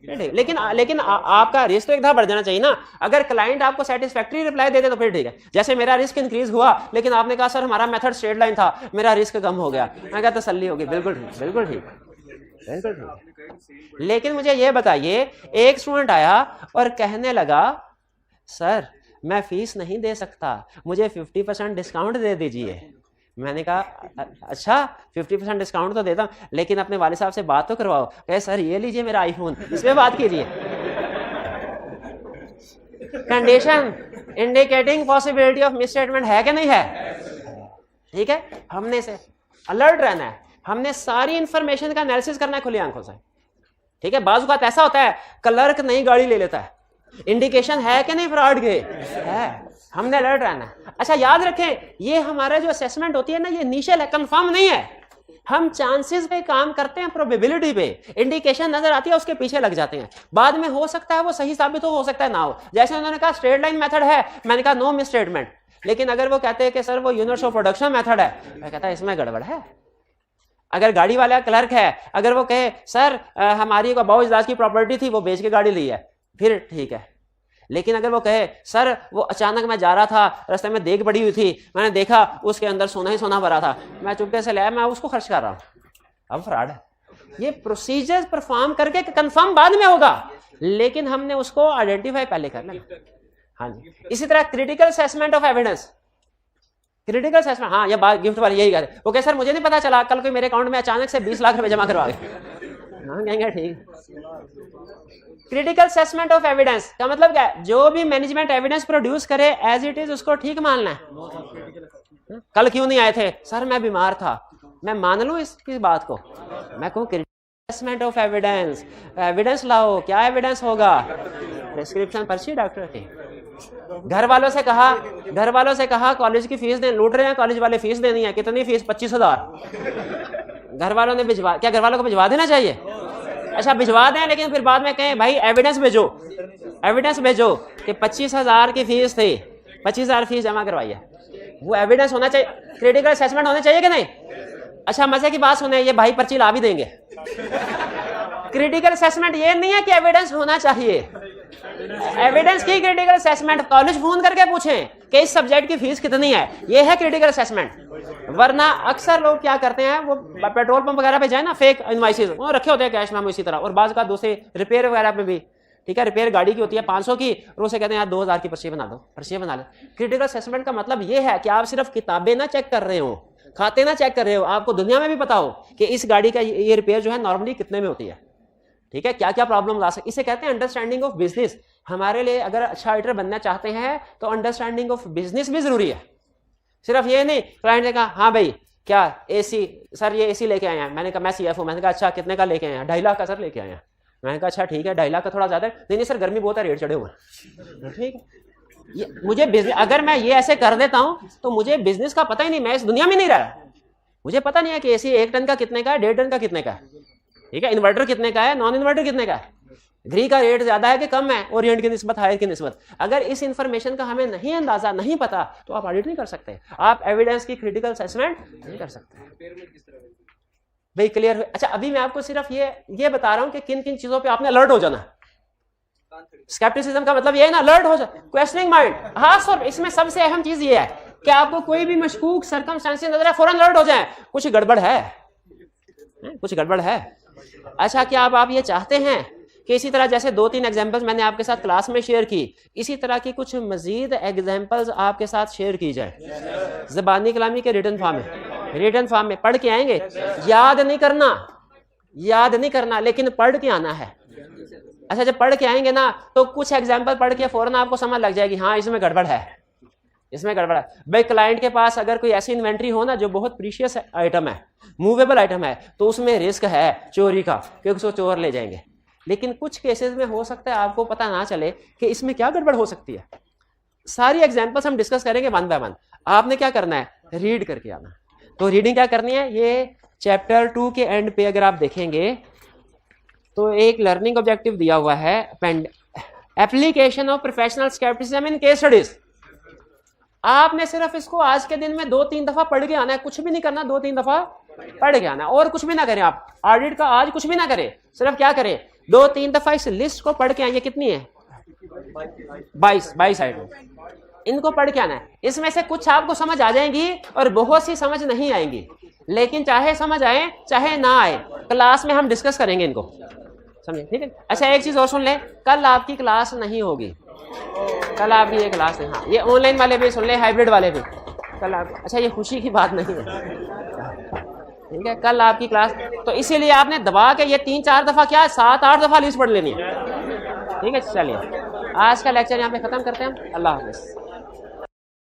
लेकिन आपका रिस्क तो एक दफा बढ़ जाना चाहिए ना। अगर क्लाइंट आपको सेटिस्फैक्टरी रिप्लाई दे दे तो फिर ठीक है। जैसे मेरा रिस्क इंक्रीज हुआ लेकिन आपने कहा सर हमारा मेथड स्ट्रेट लाइन था, मेरा रिस्क कम हो गया, मैं कहा तसल्ली होगी, बिल्कुल ठीक। लेकिन मुझे ये बताइए, एक स्टूडेंट आया और कहने लगा सर मैं फीस नहीं दे सकता, मुझे 50% डिस्काउंट दे दीजिए। मैंने कहा अच्छा 50% डिस्काउंट तो देता हूं, लेकिन अपने वाले साहब से बात तो करवाओ। कहे सर ये लीजिए मेरा आईफोन, इस पे बात कीजिए। Condition indicating possibility of misstatement है कि नहीं है? ठीक है, हमने से अलर्ट रहना है, हमने सारी इंफॉर्मेशन का एनालिसिस करना है खुली आंखों से। ठीक है, बाजू का ऐसा होता है क्लर्क नई गाड़ी ले लेता है, इंडिकेशन है कि नहीं फ्रॉड के है, हमने अलर्ट रहना है। अच्छा याद रखें, ये हमारा जो असेसमेंट होती है ना, ये इनिशियल है, कंफर्म नहीं है। हम चांसेस पे काम करते हैं, प्रोबेबिलिटी पे। इंडिकेशन नजर आती है उसके पीछे लग जाते हैं, बाद में हो सकता है वो सही साबित हो सकता है ना हो। जैसे उन्होंने कहा स्ट्रेट लाइन मेथड है, मैंने कहा नो मिस स्टेटमेंट। लेकिन अगर वो कहते हैं कि सर वो यूनिट्स ऑफ प्रोडक्शन मेथड है, मैं कहता है इसमें गड़बड़ है। अगर गाड़ी वाला क्लर्क है, अगर वो कहे सर हमारी बाबू इजलास की प्रॉपर्टी थी वो बेच के गाड़ी ली है, फिर ठीक है। लेकिन अगर वो कहे सर वो अचानक मैं जा रहा था, रास्ते में देग पड़ी हुई थी, मैंने देखा उसके अंदर सोना ही सोना भरा था, मैं चुपके से लाया, मैं उसको खर्च कर रहा हूं, अब फ्रॉड है। ये प्रोसीजर्स परफॉर्म करके कंफर्म बाद में होगा, लेकिन हमने उसको आइडेंटिफाई पहले करना है। हाँ जी, इसी तरह critical assessment of evidence, critical assessment, हाँ ये बात गिफ्ट वाली यही कहते हैं। ओके सर मुझे नहीं पता चला, कल कोई मेरे अकाउंट में अचानक से 20 लाख रुपए जमा करवा गए, हाँ कहेंगे ठीक। क्रिटिकल असेसमेंट ऑफ एविडेंस का मतलब क्या है? जो भी मैनेजमेंट एविडेंस प्रोड्यूस करे एज इट इज उसको ठीक मानना है। कल क्यों नहीं आए थे? सर मैं बीमार था, मैं मान लूं इसकी बात को, मैं कहूं critical assessment of evidence, evidence लाओ, क्या एविडेंस होगा? प्रिस्क्रिप्शन पर्ची डॉक्टर की। घर वालों से कहा कॉलेज की फीस दे, लूट रहे हैं कॉलेज वाले, फीस देनी है, कितनी फीस? 25,000। घर वालों ने भिजवा, क्या घर वालों को भिजवा देना चाहिए? अच्छा भिजवा दें, लेकिन फिर बाद में कहें भाई एविडेंस भेजो, एविडेंस भेजो कि 25,000 की फीस थी, 25,000 फीस जमा करवाइए। वो एविडेंस होना चाहिए, क्रिटिकल असेसमेंट होने चाहिए कि नहीं? अच्छा मजे की बात सुने, ये भाई पर्ची ला भी देंगे। क्रिटिकल असेसमेंट ये नहीं है कि एविडेंस होना चाहिए, एविडेंस की क्रिटिकल असेसमेंट कॉलेज फोन करके पूछें कि इस सब्जेक्ट की फीस कितनी है, ये है क्रिटिकल असेसमेंट। वरना अक्सर लोग क्या करते हैं, वो पेट्रोल पंप वगैरह पे जाए ना, फेक इनवॉइसेस वो रखे होते हैं कैश में इसी तरह, और बाज़ का दूसरे रिपेयर वगैरह पे भी, ठीक है, रिपेयर गाड़ी की होती है 500 की, और उसे कहते हैं यार 2,000 की पर्ची बना दो, पर्ची बना ले। क्रिटिकल असेसमेंट का मतलब ये है कि आप सिर्फ किताबें ना चेक कर रहे हो, खाते ना चेक कर रहे हो, आपको दुनिया में भी पता हो कि इस गाड़ी का ये रिपेयर जो है नॉर्मली कितने में होती है, ठीक है, क्या क्या प्रॉब्लम आ सकती है। इसे कहते हैं अंडरस्टैंडिंग ऑफ बिजनेस। हमारे लिए अगर अच्छा ऑडिटर बनना चाहते हैं तो अंडरस्टैंडिंग ऑफ बिजनेस भी जरूरी है। सिर्फ ये नहीं, क्लाइंट ने कहा हाँ भाई क्या एसी, सर ये एसी लेके आए हैं, मैंने कहा मैं CFO, मैंने कहा अच्छा कितने का लेके आए हैं? 2.5 लाख का सर लेके आए हैं। मैंने कहा अच्छा ठीक है, 2.5 लाख का थोड़ा ज्यादा है। नहीं सर गर्मी बहुत है, रेट चढ़े हुए हैं। ठीक है, मुझे बिजनेस, अगर मैं ये ऐसे कर देता हूं तो मुझे बिजनेस का पता ही नहीं, मैं इस दुनिया में नहीं रहा, मुझे पता नहीं है कि एसी 1 टन का कितने का है, 1.5 टन का कितने का है, ठीक है, इन्वर्टर कितने का है, नॉन इन्वर्टर कितने का है, घी का रेट ज्यादा है कि कम है, ओरिएंट की निस्बत, हायर की निस्बत। अगर इस इंफॉर्मेशन का हमें नहीं अंदाजा, नहीं पता, तो आप ऑडिट नहीं कर सकते, आप एविडेंस की क्रिटिकल असेसमेंट नहीं कर सकते। भाई क्लियर? अच्छा अभी मैं आपको सिर्फ ये बता रहा हूं कि किन किन चीजों पे आपने अलर्ट हो जाना। स्केप्टिसिज्म का मतलब ये है ना, अलर्ट हो जाए, क्वेश्चनिंग माइंड। हाँ सर, इसमें सबसे अहम चीज ये है कि आपको कोई भी मशकूक सर्कमस्टेंसेस नजर आए, फौरन अलर्ट हो जाए, कुछ गड़बड़ है, कुछ गड़बड़ है। अच्छा क्या आप ये चाहते हैं कि इसी तरह जैसे 2-3 एग्जांपल्स मैंने आपके साथ क्लास में शेयर की, इसी तरह की कुछ मजीद एग्जांपल्स आपके साथ शेयर की जाए ज़बानी कलामी के रिटन फॉर्म में? रिटन फॉर्म में पढ़ के आएंगे, याद नहीं करना, लेकिन पढ़ के आना है। अच्छा जब पढ़ के आएंगे ना तो कुछ एग्जाम्पल पढ़ के फौरन आपको समझ लग जाएगी हाँ इसमें गड़बड़ है, इसमें गड़बड़ है। भाई क्लाइंट के पास अगर कोई ऐसी इन्वेंट्री हो ना जो बहुत प्रीशियस आइटम है, मूवेबल आइटम है, तो उसमें रिस्क है चोरी का, क्योंकि उसको चोर ले जाएंगे। लेकिन कुछ केसेस में हो सकता है आपको पता ना चले कि इसमें क्या गड़बड़ हो सकती है। सारी एग्जांपल्स हम डिस्कस करेंगे वन बाय वन। आपने क्या करना है, रीड करके आना। तो रीडिंग क्या करनी है, ये चैप्टर 2 के एंड पे अगर आप देखेंगे तो एक लर्निंग ऑब्जेक्टिव दिया हुआ है, application of professional scepticism in case studies. आपने सिर्फ इसको आज के दिन में 2-3 दफा पढ़ के आना है, कुछ भी नहीं करना, 2-3 दफा पढ़ के आना है और कुछ भी ना करें। आप ऑडिट का आज कुछ भी ना करें, सिर्फ क्या करें, 2-3 दफा इस लिस्ट को पढ़ के आइए। कितनी है, 22 आइटम, इनको पढ़ के आना है। इसमें से कुछ आपको समझ आ जाएंगी और बहुत सी समझ नहीं आएंगी, लेकिन चाहे समझ आए चाहे ना आए, क्लास में हम डिस्कस करेंगे इनको, समझे, ठीक है। अच्छा एक चीज और सुन ले, कल आपकी क्लास नहीं होगी, कल आपकी ये क्लास नहीं, हाँ ये ऑनलाइन वाले भी सुन ले, हाइब्रिड वाले भी कल आप, अच्छा ये खुशी की बात नहीं है, ठीक है, कल आपकी क्लास, तो इसीलिए आपने दबा के ये 3-4 दफा क्या 7-8 दफा लिस्ट पढ़ लेनी है, ठीक है। चलिए आज का लेक्चर यहाँ पे खत्म करते हैं हम, अल्लाह हाफिज़।